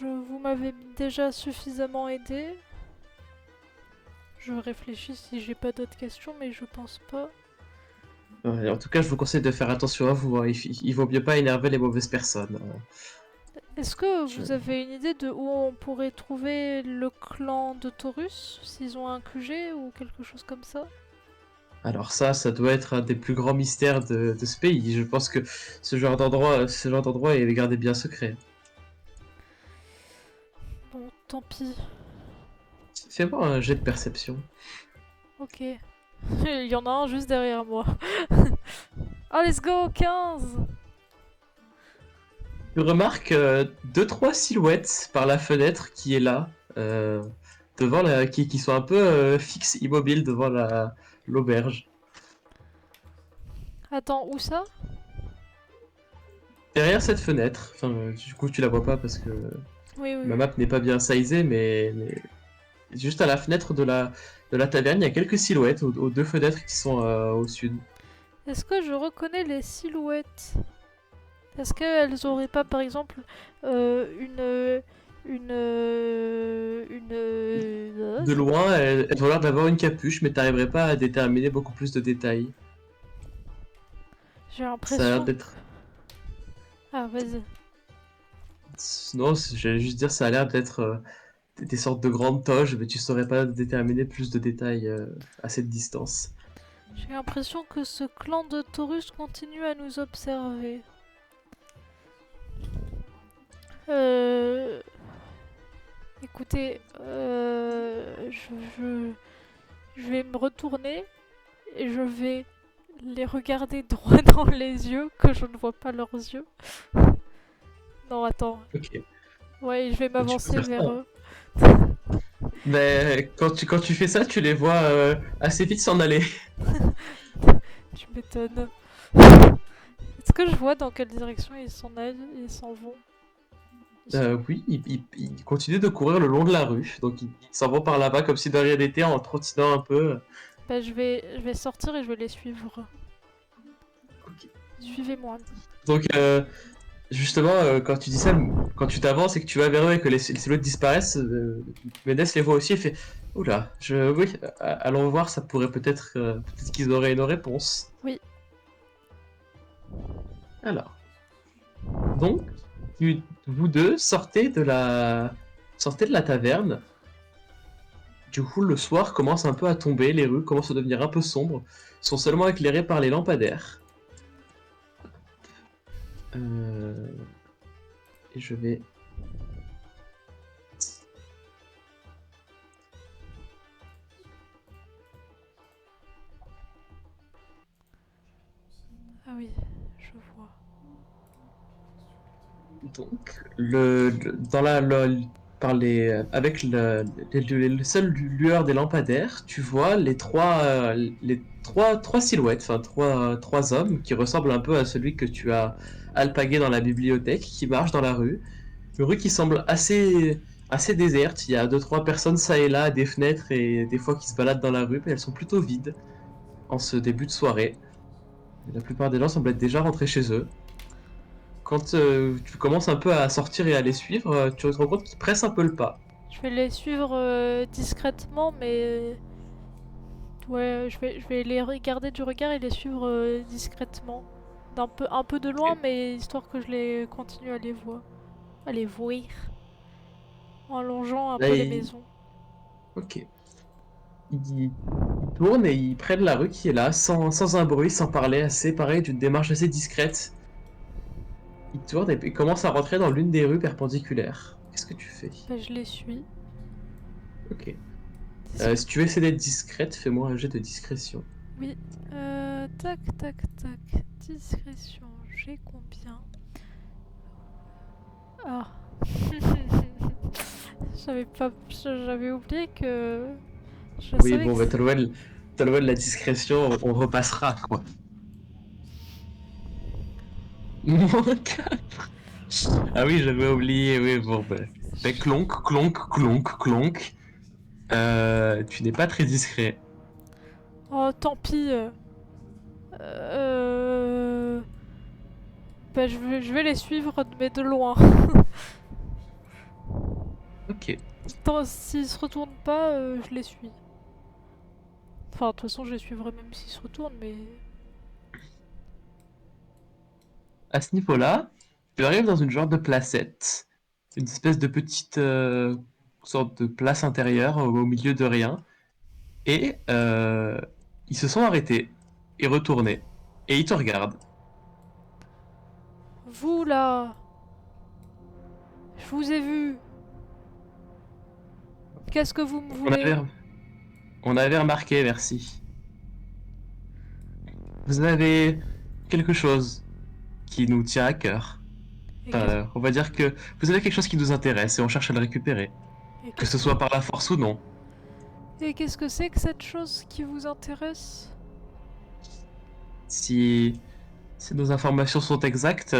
vous m'avez déjà suffisamment aidé. Je réfléchis si j'ai pas d'autres questions, mais je pense pas. Ouais, en tout cas, je vous conseille de faire attention à vous, hein. Il vaut mieux pas énerver les mauvaises personnes, hein. Est-ce que Je- vous avez une idée de où on pourrait trouver le clan de Taurus, s'ils ont un QG ou quelque chose comme ça? Alors ça doit être un des plus grands mystères de ce pays. Je pense que ce genre d'endroit est gardé bien secret. Bon, tant pis. Fais-moi un jet de perception. Ok. Il y en a un juste derrière moi. Ah, let's go, 15. Tu remarques deux trois silhouettes par la fenêtre qui est là, qui sont un peu fixes, immobiles devant l'auberge. Attends, où ça? Derrière cette fenêtre, enfin du coup tu la vois pas parce que Oui, oui, ma oui. map n'est pas bien sizée, mais juste à la fenêtre de la taverne, il y a quelques silhouettes aux deux fenêtres qui sont au sud. Est-ce que je reconnais les silhouettes? Est-ce qu'elles auraient pas, par exemple, De loin, elles ont l'air d'avoir une capuche, mais t'arriverais pas à déterminer beaucoup plus de détails. J'ai Ça a l'air l'impression que... d'être... Ah, vas-y. Non, j'allais juste dire, ça a l'air d'être des sortes de grandes toges, mais tu saurais pas déterminer plus de détails à cette distance. J'ai l'impression que ce clan de Taurus continue à nous observer. Euh... Écoutez, je vais me retourner et je vais les regarder droit dans les yeux, que je ne vois pas leurs yeux. Non, attends. Ok, Ouais, je vais bah, tu peux m'avancer faire ça, vers hein. eux. Mais quand tu fais ça, tu les vois assez vite s'en aller. Tu m'étonnes. Est-ce que je vois dans quelle direction ils s'en aillent, ils s'en vont? Oui, ils continuent de courir le long de la rue, donc ils s'en vont par là-bas comme si de rien n'était en trottinant un peu. Bah, je vais sortir et je vais les suivre. Ok. Suivez-moi. Donc, justement, quand tu dis ça, quand tu t'avances et que tu vas vers eux et que les silhouettes disparaissent, Médès les voit aussi et fait oula, oui, allons voir, ça pourrait peut-être qu'ils auraient une réponse. Oui. Alors, donc, vous deux sortez de la taverne. Du coup, le soir commence un peu à tomber, les rues commencent à devenir un peu sombres, sont seulement éclairées par les lampadaires. Euh, Et je vais... Ah oui, je vois. Donc, avec le seul lueur des lampadaires, tu vois trois silhouettes, enfin trois hommes qui ressemblent un peu à celui que tu as alpagué dans la bibliothèque, qui marchent dans la rue. Une rue qui semble assez déserte. Il y a deux, trois personnes ça et là, à des fenêtres et des fois qui se baladent dans la rue, mais elles sont plutôt vides en ce début de soirée. Et la plupart des gens semblent être déjà rentrés chez eux. Quand tu commences un peu à sortir et à les suivre, tu te rends compte qu'ils pressent un peu le pas. Je vais les suivre discrètement, mais ouais, je vais les regarder du regard et les suivre discrètement. Un peu de loin, Ok. mais histoire que je les continue à les voir, en longeant un Là, peu les maisons. ok. Ils... ils tournent et ils prennent la rue qui est là, sans un bruit, sans parler, assez pareil, d'une démarche assez discrète. Ils tournent et puis commencent à rentrer dans l'une des rues perpendiculaires. Qu'est-ce que tu fais? Bah, je les suis. Ok. Disc- Si tu veux essayer d'être discrète, fais-moi un jet de discrétion. Oui. Tac, tac, tac. Discrétion. J'ai combien? Ah. J'avais oublié que. Je Oui, savais bon, que. bah, Talouel, la discrétion, on repassera, quoi. Moins 4. Ah oui, j'avais oublié, oui, bon, bah. Fait clonk, clonk, clonk, clonk. Tu n'es pas très discret. Oh, tant pis. Euh... Bah, je vais les suivre, mais de loin. Ok. S'ils se retournent pas, je les suis. Enfin, de toute façon, je les suivrai même s'ils se retournent, mais. À ce niveau-là, tu arrives dans une genre de placette. Une espèce de petite sorte de place intérieure au milieu de rien. Et ils se sont arrêtés et retournés. Et ils te regardent. Vous là, je vous ai vu. Qu'est-ce que vous me On voulez? avait, on avait remarqué, merci. Vous avez quelque chose qui nous tient à cœur. Et qu'est-ce On va dire que vous avez quelque chose qui nous intéresse et on cherche à le récupérer. et Que qu'est-ce ce que soit par la force ou non. et qu'est-ce que c'est que cette chose qui vous intéresse? Si, si nos informations sont exactes,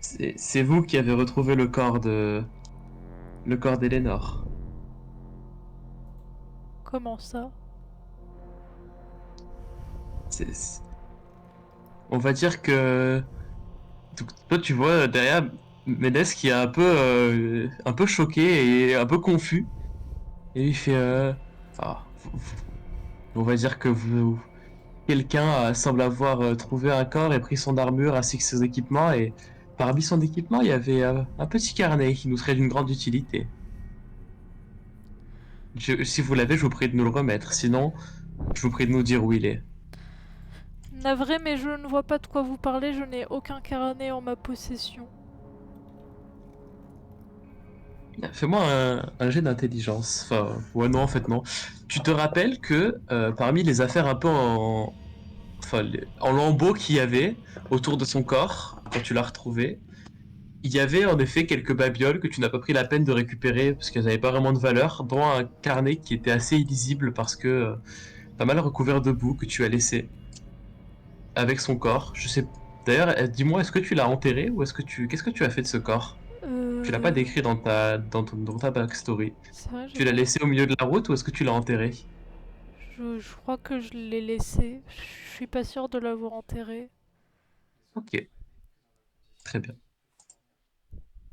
c'est vous qui avez retrouvé le corps d'Elénor. Comment ça? C'est- On va dire que donc, toi tu vois derrière Médès qui est un peu choqué et un peu confus. Et il fait ah, on va dire que quelqu'un semble avoir trouvé un corps et pris son armure ainsi que ses équipements et parmi son équipement il y avait un petit carnet qui nous serait d'une grande utilité. Si vous l'avez, je vous prie de nous le remettre. Sinon, je vous prie de nous dire où il est. Navré, mais je ne vois pas de quoi vous parlez, je n'ai aucun carnet en ma possession. Fais-moi un jet d'intelligence. Enfin, ouais, non, en fait, non. Tu te rappelles que parmi les affaires un peu en lambeaux qu'il y avait autour de son corps, quand tu l'as retrouvé, il y avait en effet quelques babioles que tu n'as pas pris la peine de récupérer parce qu'elles n'avaient pas vraiment de valeur, dont un carnet qui était assez illisible parce que pas mal recouvert de boue que tu as laissé avec son corps. Je sais. D'ailleurs, dis-moi, est-ce que tu l'as enterré ou qu'est-ce que tu as fait de ce corps? Tu l'as pas Euh... décrit dans ta backstory. C'est vrai, j'ai Tu l'as pas. laissé au milieu de la route ou est-ce que tu l'as enterré? Je crois que je l'ai laissé. Je suis pas sûre de l'avoir enterré. Ok, très bien.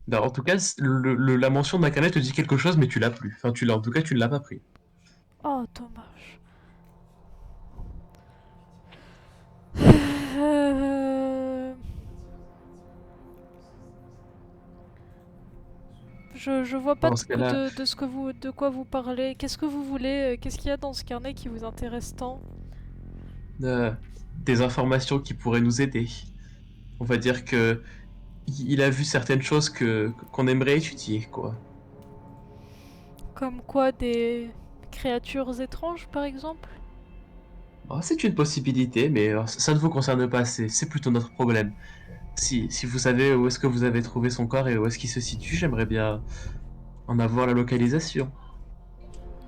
Ben, en tout cas, la mention d'Akane te dit quelque chose, mais tu l'as plus. Enfin, en tout cas, tu ne l'as pas pris. Oh, dommage. Euh, je vois pas Dans ce cas-là, de ce que de quoi vous parlez. Qu'est-ce que vous voulez? Qu'est-ce qu'il y a dans ce carnet qui vous intéresse tant? euh, des informations qui pourraient nous aider. On va dire que il a vu certaines choses qu'on aimerait étudier, quoi. Comme quoi des créatures étranges, par exemple? Oh, c'est une possibilité, mais ça ne vous concerne pas, c'est plutôt notre problème. Si vous savez où est-ce que vous avez trouvé son corps et où est-ce qu'il se situe, j'aimerais bien en avoir la localisation.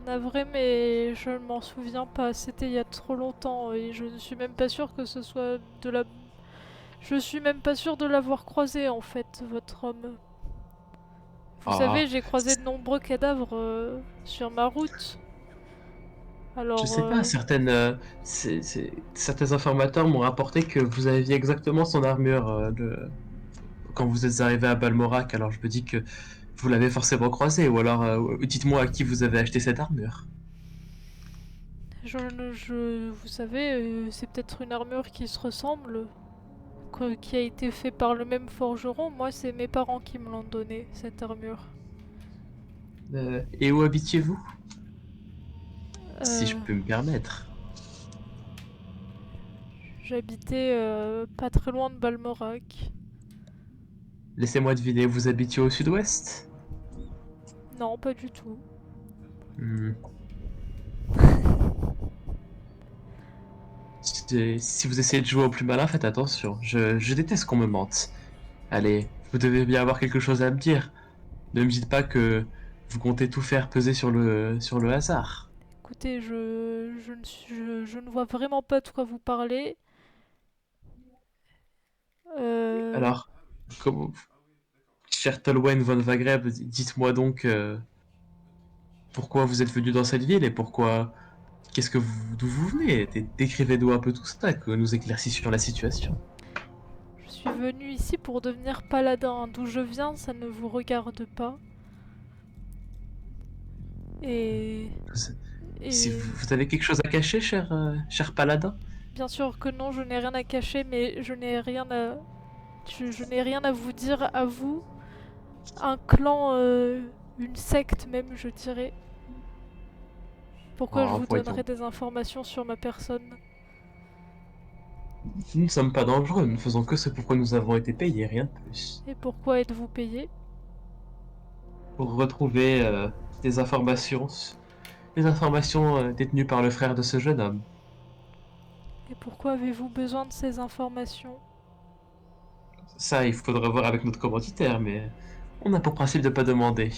Navré, mais je ne m'en souviens pas. C'était il y a trop longtemps et je ne suis même pas sûre que ce soit de la. Je suis même pas sûre de l'avoir croisé en fait, votre homme. Vous savez, Ah, j'ai croisé de nombreux cadavres sur ma route. je Alors, sais pas, certains informateurs m'ont rapporté que vous aviez exactement son armure quand vous êtes arrivé à Balmoral, alors je me dis que vous l'avez forcément croisé, ou alors dites-moi à qui vous avez acheté cette armure. vous savez, c'est peut-être une armure qui se ressemble, qui a été fait par le même forgeron. Moi, c'est mes parents qui me l'ont donné, cette armure. Et où habitiez-vous? Si Euh, je peux me permettre. J'habitais pas très loin de Balmoral. Laissez-moi deviner, vous habitiez au sud-ouest? Non, pas du tout. Hmm. Si vous essayez de jouer au plus malin, faites attention. Je déteste qu'on me mente. Allez, vous devez bien avoir quelque chose à me dire. Ne me dites pas que vous comptez tout faire peser sur le hasard. Écoutez, je ne vois vraiment pas de quoi vous parlez. Euh, Alors, comment, cher Tolwen von Wagreb, dites-moi donc pourquoi vous êtes venu dans cette ville et pourquoi. D'où vous venez? Décrivez-nous un peu tout ça, que nous éclaircissions la situation. je suis venue ici pour devenir paladin. D'où je viens, ça ne vous regarde pas. Et, Vous, si et vous avez quelque chose à cacher, cher paladin? bien sûr que non, je n'ai rien à cacher, mais je n'ai rien à vous dire à vous. Un clan, une secte même, je dirais. Pourquoi je Oh, vous donnerais voyons. des informations sur ma personne? Nous ne sommes pas dangereux, nous ne faisons que ce pourquoi nous avons été payés, rien de plus. Et pourquoi êtes-vous payé? Pour retrouver des informations, des informations détenues par le frère de ce jeune homme. Et pourquoi avez-vous besoin de ces informations? Ça, il faudra voir avec notre commanditaire, mais on a pour principe de pas demander.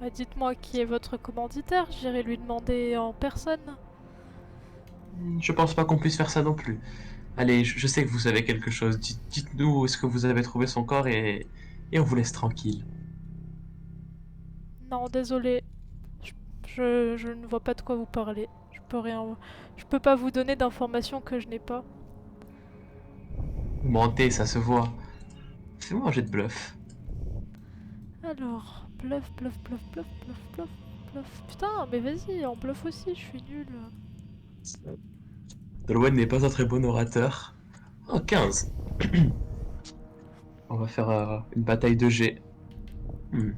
Bah, dites-moi qui est votre commanditaire, j'irai lui demander en personne. Je pense pas qu'on puisse faire ça non plus. Allez, je sais que vous savez quelque chose. Dites-nous où est-ce que vous avez trouvé son corps et on vous laisse tranquille. Non, désolé, je, je ne vois pas de quoi vous parlez. Je peux rien. Je peux pas vous donner d'informations que je n'ai pas. Vous mentez, ça se voit. Fais-moi un jet de bluff. Alors, bluff, bluff, bluff, bluff, bluff, bluff, bluff. Putain, mais vas-y, en bluff aussi, je suis nulle. Dolwen n'est pas un très bon orateur. Oh, 15. On va faire une bataille de G. Hmm.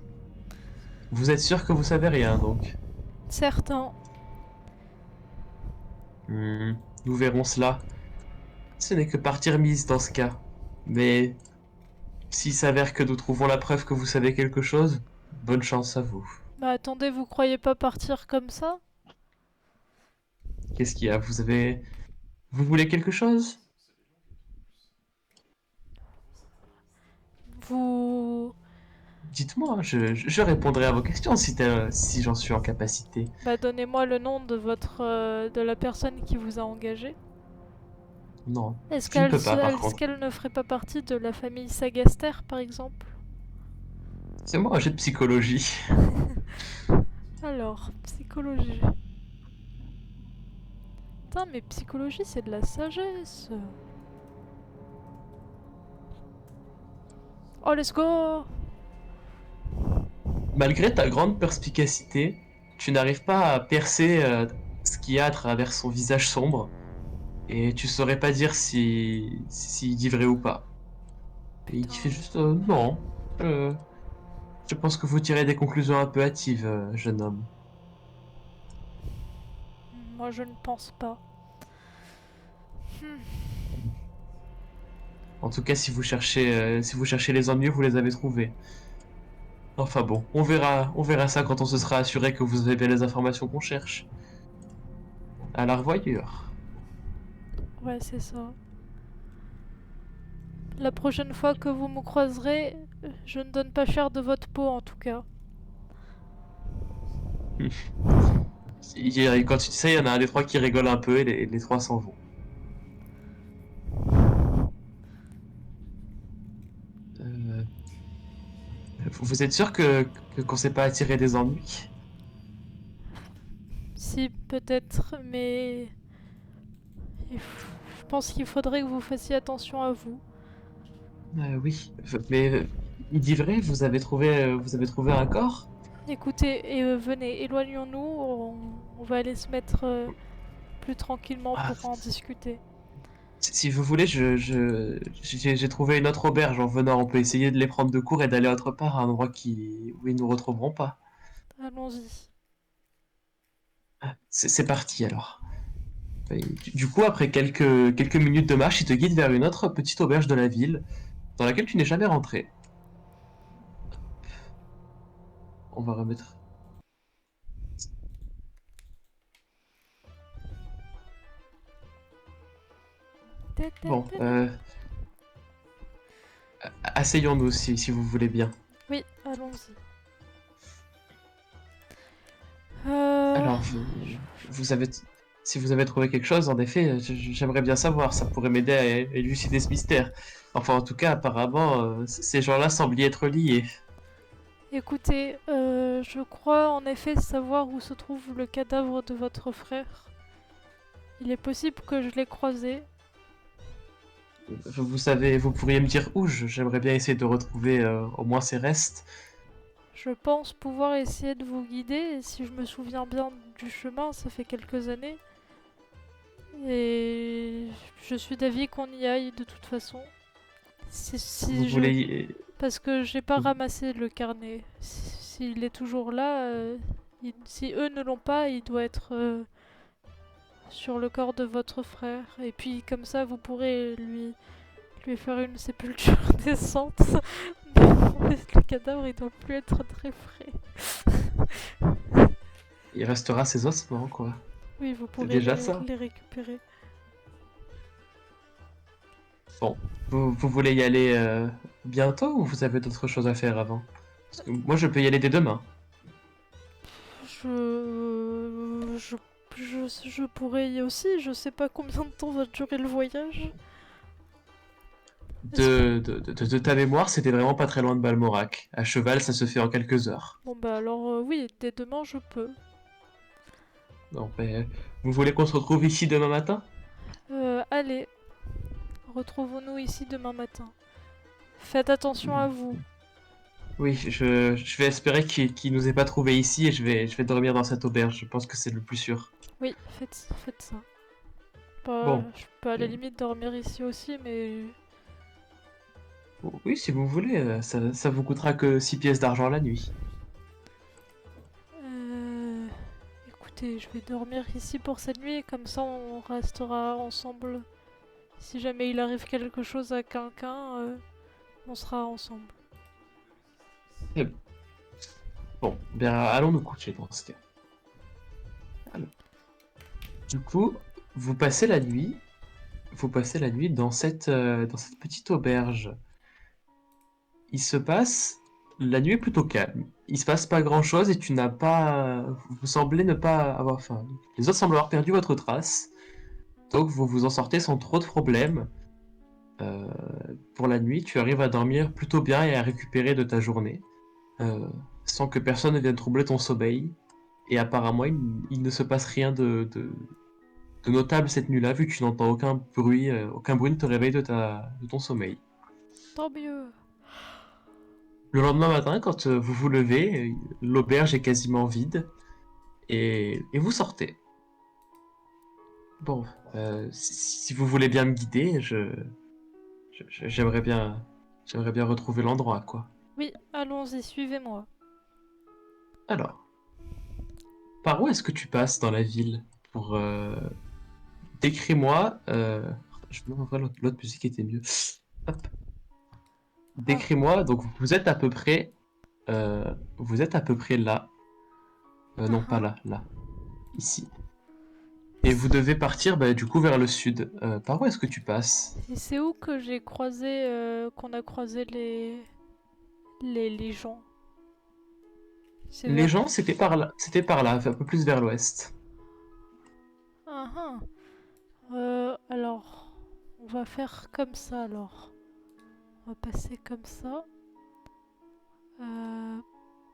Vous êtes sûr que vous savez rien, donc? Certain. Hmm. Nous verrons cela. Ce n'est que partie remise dans ce cas. Mais s'il s'avère que nous trouvons la preuve que vous savez quelque chose, bonne chance à vous. Bah attendez, vous croyez pas partir comme ça? Qu'est-ce qu'il y a? Vous voulez quelque chose? Vous... Dites-moi, je répondrai à vos questions si j'en suis en capacité. Bah donnez-moi le nom de de la personne qui vous a engagé. Non, je ne peux pas par Est-ce contre. qu'elle ne ferait pas partie de la famille Sagaster, par exemple? C'est moi un jet de psychologie. Alors, psychologie. Putain, mais psychologie, c'est de la sagesse. Oh, let's go! Malgré ta grande perspicacité, tu n'arrives pas à percer ce qu'il y a à travers son visage sombre, et tu saurais pas dire s'il dit vrai ou pas. Et il te fait Putain. juste non. Je, je pense que vous tirez des conclusions un peu hâtives, jeune homme. Moi, je ne pense pas. En tout cas, si vous cherchez les ennuis, vous les avez trouvés. Enfin bon, on verra ça quand on se sera assuré que vous avez bien les informations qu'on cherche. À la revoyure. Ouais, c'est ça. La prochaine fois que vous me croiserez, je ne donne pas cher de votre peau en tout cas. Quand tu dis ça, il y en a un des trois qui rigole un peu et les trois s'en vont. Euh, vous êtes sûr qu'on s'est pas attiré des ennuis? Si, peut-être, mais je pense qu'il faudrait que vous fassiez attention à vous. Oui, mais il dit vrai, vous avez trouvé un corps? Écoutez, venez, éloignons-nous, on va aller se mettre plus tranquillement Ah, pour en discuter. si vous voulez, j'ai trouvé une autre auberge en venant. On peut essayer de les prendre de court et d'aller autre part, à un endroit où ils nous retrouveront pas. Allons-y. C'est parti alors. Et du coup, après quelques minutes de marche, il te guide vers une autre petite auberge de la ville, dans laquelle tu n'es jamais rentré. On va remettre. Bon, asseyons-nous si vous voulez bien. Oui, allons-y. Alors, vous avez, si vous avez trouvé quelque chose, en effet, j'aimerais bien savoir. Ça pourrait m'aider à élucider ce mystère. Enfin, en tout cas, apparemment, ces gens-là semblent y être liés. Écoutez, je crois en effet savoir où se trouve le cadavre de votre frère. Il est possible que je l'ai croisé. Vous savez, vous pourriez me dire où? J'aimerais bien essayer de retrouver au moins ses restes. Je pense pouvoir essayer de vous guider, et si je me souviens bien du chemin, ça fait quelques années. Et je suis d'avis qu'on y aille de toute façon. Vous Si je... voulez... Parce que j'ai pas ramassé le carnet. S'il est toujours là, si eux ne l'ont pas, il doit être sur le corps de votre frère. Et puis comme ça, vous pourrez lui faire une sépulture décente. Le cadavre, il doit plus être très frais. Il restera ses ossements, quoi. Oui, vous C'est pourrez déjà ça. les récupérer. Bon, vous voulez y aller bientôt ou vous avez d'autres choses à faire avant? Parce que moi, je peux y aller dès demain. Je... Je... je pourrais y aussi, je sais pas combien de temps va durer le voyage. Est-ce que... De ta mémoire, c'était vraiment pas très loin de Balmoral. À cheval, ça se fait en quelques heures. Bon bah alors oui, dès demain je peux. Non, mais vous voulez qu'on se retrouve ici demain matin? Allez, retrouvons-nous ici demain matin. Faites attention à vous. Oui, je vais espérer qu'il nous ait pas trouvé ici et je vais dormir dans cette auberge. Je pense que c'est le plus sûr. Oui, faites ça. Bah, Bon, je peux à la limite dormir ici aussi, mais... oui, si vous voulez, ça vous coûtera que 6 pièces d'argent la nuit. Euh... Écoutez, je vais dormir ici pour cette nuit, comme ça on restera ensemble. Si jamais il arrive quelque chose à quelqu'un, on sera ensemble. Eh bon, bien, allons nous coucher dans ce cas. Alors, du coup, vous passez la nuit, vous passez la nuit dans cette petite auberge. Il se passe, la nuit est plutôt calme. Il se passe pas grand-chose et tu n'as pas, vous semblez ne pas avoir, enfin, les autres semblent avoir perdu votre trace. Donc vous vous en sortez sans trop de problèmes. Euh, pour la nuit, tu arrives à dormir plutôt bien et à récupérer de ta journée, euh, sans que personne ne vienne troubler ton sommeil. Et apparemment, il ne se passe rien de notable cette nuit-là, vu que tu n'entends aucun bruit ne te réveille de ton sommeil. Tant mieux. Le lendemain matin, quand vous vous levez, l'auberge est quasiment vide et vous sortez. Bon, si vous voulez bien me guider, j'aimerais bien retrouver l'endroit, quoi. Oui, allons-y, suivez-moi. Alors, par où est-ce que tu passes dans la ville pour décris-moi. Je me rappelle l'autre musique était mieux. Hop. Ah, Décris-moi. Donc vous êtes à peu près là. Non, pas ah, là, là, ici. Et vous ah. devez partir bah, du coup vers le sud. Par où est-ce que tu passes? Et c'est où que j'ai croisé, qu'on a croisé les gens? C'est Les vers... gens, c'était par là, un peu plus vers l'ouest. Ah, ah. Alors, on va faire comme ça alors. On va passer comme ça. Euh,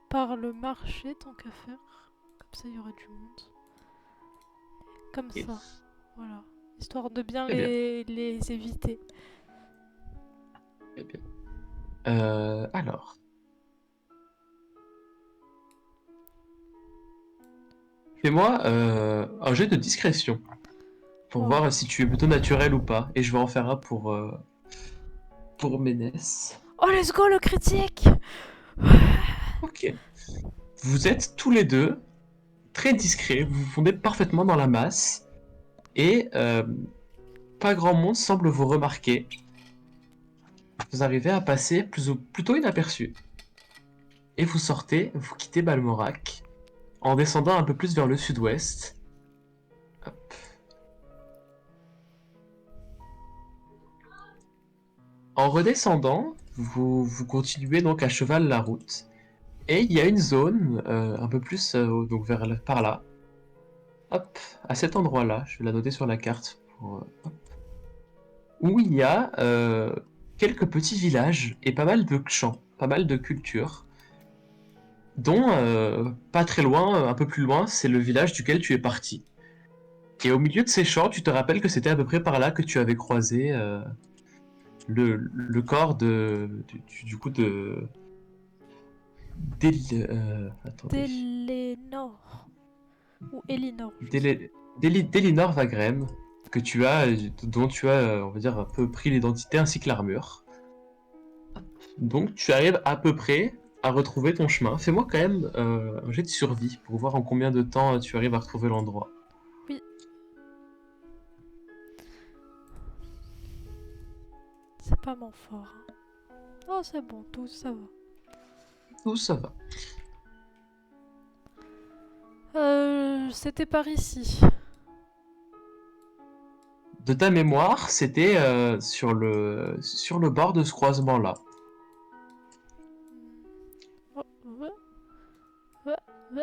Par le marché, tant qu'à faire. Comme ça, il y aura du monde. Comme Ok, ça, voilà. Histoire de bien très bien, les éviter. très bien. Alors, fais-moi un jet de discrétion pour Oh, voir si tu es plutôt naturel ou pas. Et je vais en faire un pour Ménès. oh let's go le critique. Ok. Vous êtes tous les deux très discrets, vous vous fondez parfaitement dans la masse, et pas grand monde semble vous remarquer. Vous arrivez à passer plutôt inaperçu. Et vous sortez, vous quittez Balmoral, en descendant un peu plus vers le sud-ouest. En redescendant, vous continuez donc à cheval la route. Et il y a une zone un peu plus donc par là. Hop, à cet endroit-là, je vais la noter sur la carte où il y a quelques petits villages et pas mal de champs, pas mal de cultures, dont pas très loin, un peu plus loin, c'est le village duquel tu es parti. Et au milieu de ces champs, tu te rappelles que c'était à peu près par là que tu avais croisé le corps du coup attendez, D'Elénor. Ou Elinor, je sais plus. d'Elinor Wagrem, dont tu as, on va dire, un peu pris l'identité ainsi que l'armure. Donc tu arrives à peu près à retrouver ton chemin. Fais-moi quand même un jet de survie pour voir en combien de temps tu arrives à retrouver l'endroit. Oui, c'est pas mon fort, hein. Oh, c'est bon, tout ça va. Tout ça va. C'était par ici. De ta mémoire, c'était sur le bord de ce croisement-là. Oh, ouais, ouais.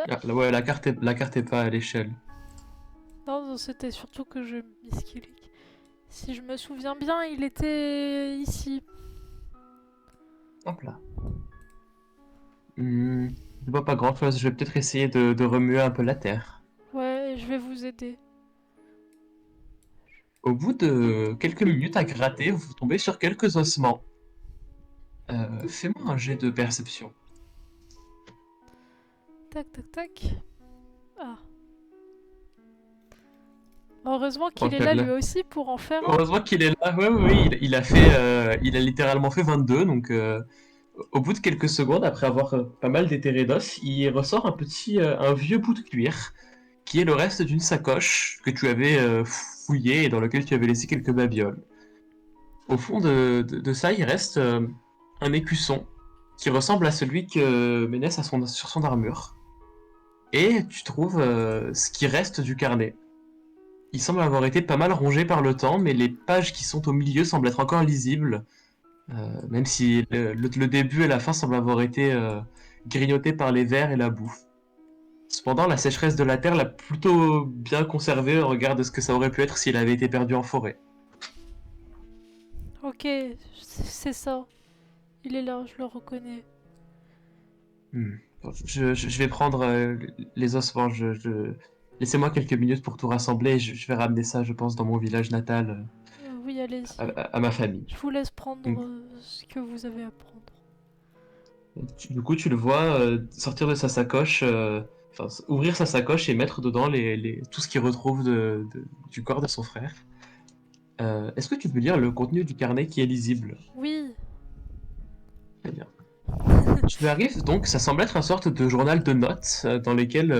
Ah, ouais, la carte est pas à l'échelle. Non, non, c'était surtout que je misclique. Si je me souviens bien, il était ici. Hop là. Je vois pas grand-chose. Je vais peut-être essayer de remuer un peu la terre. Ouais, je vais vous aider. Au bout de quelques minutes à gratter, vous tombez sur quelques ossements. Fais-moi un jet de perception. Tac, tac, tac. Ah. Heureusement qu'il Donc, est là lui aussi pour en faire un. heureusement qu'il est là. Ouais, ouais, ouais, il a fait, il a littéralement fait 22. Donc, au bout de quelques secondes, après avoir pas mal déterré d'os, il ressort un vieux bout de cuir qui est le reste d'une sacoche que tu avais fouillée et dans laquelle tu avais laissé quelques babioles. Au fond de ça, il reste un écusson qui ressemble à celui que Ménès a sur son armure. Et tu trouves ce qui reste du carnet. Il semble avoir été pas mal rongé par le temps, mais les pages qui sont au milieu semblent être encore lisibles, même si le début et la fin semblent avoir été grignotés par les vers et la boue. Cependant, la sécheresse de la terre l'a plutôt bien conservé au regard de ce que ça aurait pu être s'il avait été perdu en forêt. Ok, c'est ça. Il est là, je le reconnais. Bon, je vais prendre les ossements. Laissez-moi quelques minutes pour tout rassembler et je vais ramener ça, je pense, dans mon village natal Oui, allez-y. à ma famille. Je vous laisse prendre Donc, ce que vous avez à prendre. Du coup, tu le vois sortir de sa sacoche, enfin, ouvrir sa sacoche et mettre dedans tout ce qu'il retrouve du corps de son frère. Est-ce que tu peux lire le contenu du carnet qui est lisible? Oui. Très bien. Tu arrives donc, ça semble être une sorte de journal de notes dans lequel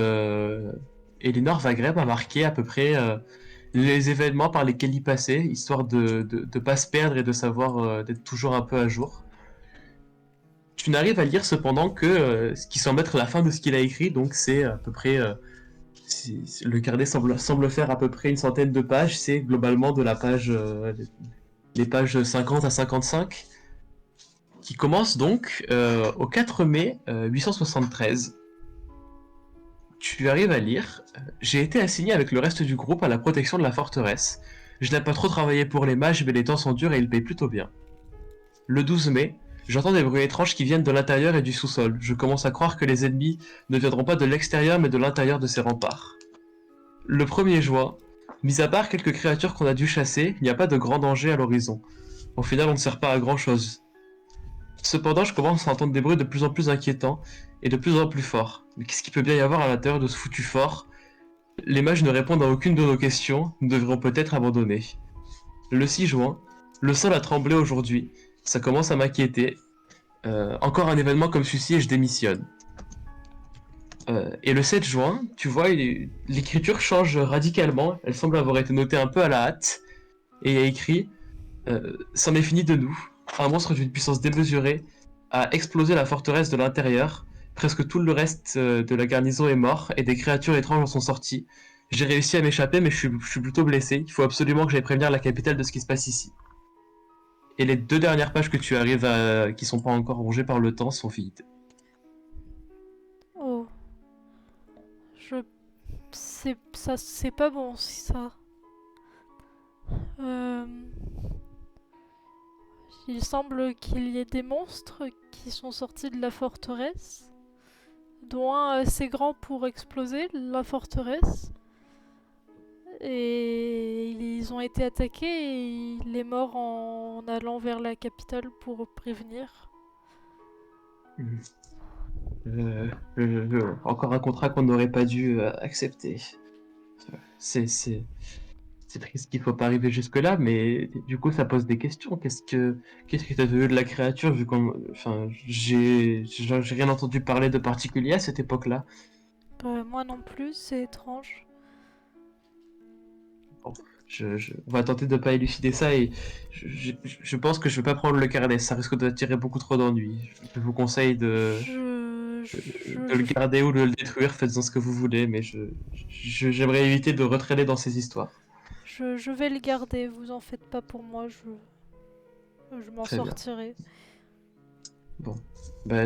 Elinor Wagreb a marqué à peu près les événements par lesquels il passait, histoire de pas se perdre et de savoir d'être toujours un peu à jour. Tu n'arrives à lire cependant que ce qui semble être la fin de ce qu'il a écrit, donc c'est à peu près le carnet semble faire à peu près une centaine de pages, c'est globalement de la page les pages 50 à 55 qui commence donc au 4 mai 873. Tu arrives à lire. J'ai été assigné avec le reste du groupe à la protection de la forteresse. Je n'ai pas trop travaillé pour les mages, mais les temps sont durs et ils payent plutôt bien. Le 12 mai, j'entends des bruits étranges qui viennent de l'intérieur et du sous-sol. Je commence à croire que les ennemis ne viendront pas de l'extérieur mais de l'intérieur de ces remparts. Le 1er juin, mis à part quelques créatures qu'on a dû chasser, il n'y a pas de grand danger à l'horizon. Au final, on ne sert pas à grand chose. Cependant, je commence à entendre des bruits de plus en plus inquiétants et de plus en plus forts. Mais qu'est-ce qu'il peut bien y avoir à l'intérieur de ce foutu fort? Les mages ne répondent à aucune de nos questions, nous devrions peut-être abandonner. Le 6 juin, le sol a tremblé aujourd'hui, ça commence à m'inquiéter. Encore un événement comme celui-ci et je démissionne. Et le 7 juin, tu vois, l'écriture change radicalement, elle semble avoir été notée un peu à la hâte, et il y a écrit c'en est fini de nous. Un monstre d'une puissance démesurée a explosé la forteresse de l'intérieur. Presque tout le reste de la garnison est mort et des créatures étranges en sont sorties. J'ai réussi à m'échapper, mais je suis plutôt blessé. Il faut absolument que j'aille prévenir la capitale de ce qui se passe ici. Et les deux dernières pages que tu arrives à, qui sont pas encore rongées par le temps, sont vides. Oh. Je... c'est pas bon, ça. Euh... Il semble qu'il y ait des monstres qui sont sortis de la forteresse, dont un assez grand pour exploser la forteresse. Et ils ont été attaqués et il est mort en allant vers la capitale pour prévenir. Encore un contrat qu'on n'aurait pas dû accepter. C'est, c'est, c'est triste qu'il faut pas arriver jusque-là, mais du coup, ça pose des questions. Qu'est-ce que t'as vu de la créature, vu qu'on, enfin, j'ai rien entendu parler de particulier à cette époque-là. Moi non plus, c'est étrange. Bon, on va tenter de pas élucider ça et je pense que je vais pas prendre le carnet. Ça risque d'attirer beaucoup trop d'ennuis. Je vous conseille Je... de le garder ou de le détruire. Faites-en ce que vous voulez, mais j'aimerais éviter de retraîner dans ces histoires. je vais le garder, vous en faites pas pour moi, je m'en Très bien. sortirai. Bon, bah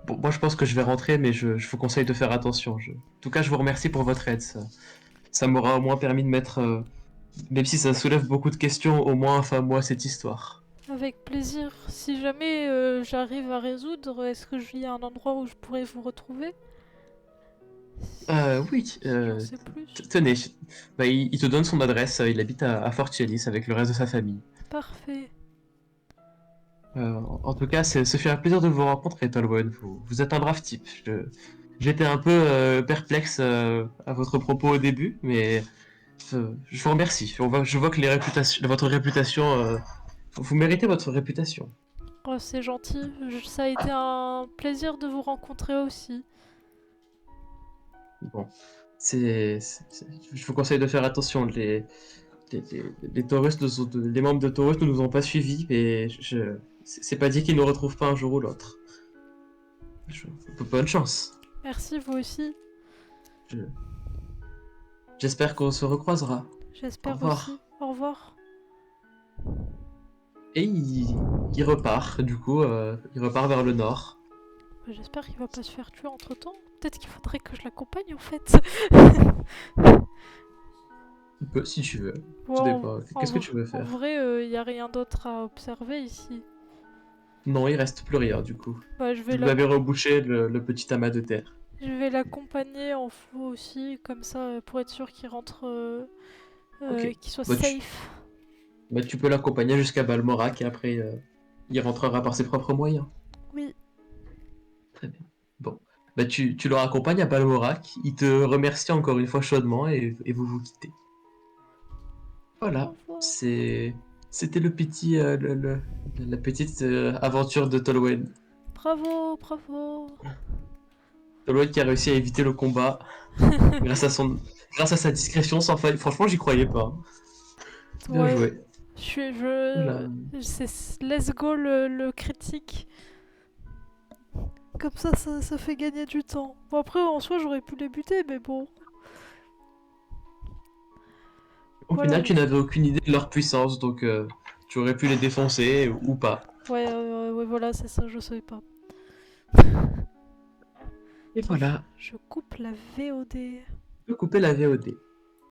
bon, moi je pense que je vais rentrer, mais je vous conseille de faire attention. En tout cas, je vous remercie pour votre aide. Ça m'aura au moins permis de mettre, même si ça soulève beaucoup de questions, au moins enfin moi cette histoire. Avec plaisir. Si jamais j'arrive à résoudre, est-ce que il y a un endroit où je pourrais vous retrouver? Oui, J'en sais plus. tenez, bah, il te donne son adresse. Il habite à Fort Chalice avec le reste de sa famille. Parfait. En tout cas, ce fut un plaisir de vous rencontrer, Tolwen. Vous êtes un brave type. J'étais un peu perplexe à votre propos au début, mais je vous remercie. Je vois que votre réputation, vous méritez votre réputation. Oh, c'est gentil. Ça a été un plaisir de vous rencontrer aussi. Bon, je vous conseille de faire attention. Les Taurus les membres de Taurus ne nous ont pas suivis, et c'est pas dit qu'ils nous retrouvent pas un jour ou l'autre. Je- Bonne chance. Merci, vous aussi. Je- J'espère qu'on se recroisera. Au J'espère aussi. revoir. Au revoir. Et il repart, du coup, il repart vers le nord. J'espère qu'il va pas se faire tuer entre temps. Peut-être qu'il faudrait que je l'accompagne en fait. Tu peux, si tu veux. Tout Bon, dépend. Qu'est-ce que tu veux en faire? vrai, y a rien d'autre à observer ici. Non, il reste plus rien, du coup. Bah, Vous avez rebouché le petit amas de terre. je vais l'accompagner en fou aussi, comme ça, pour être sûr qu'il rentre, Ok. qu'il soit Bah, safe. tu peux l'accompagner jusqu'à Balmoral et après, il rentrera par ses propres moyens. Oui, Bah, tu leur accompagnes à Balmoral, ils te remercient encore une fois chaudement et vous vous quittez. Au Voilà, revoir. c'était le petit, la petite aventure de Tolwen. Bravo, bravo. Tolwen qui a réussi à éviter le combat grâce à grâce à sa discrétion sans faille. Franchement, j'y croyais pas, hein. Bien Ouais, joué. Voilà. c'est let's go le critique. Comme ça fait gagner du temps. Bon, après, en soi, j'aurais pu les buter, mais bon. Au final, Voilà. tu n'avais aucune idée de leur puissance, donc tu aurais pu les défoncer ou pas. Ouais, ouais, voilà, c'est ça, je savais pas. Et Attends, voilà, je coupe la VOD. je peux couper la VOD.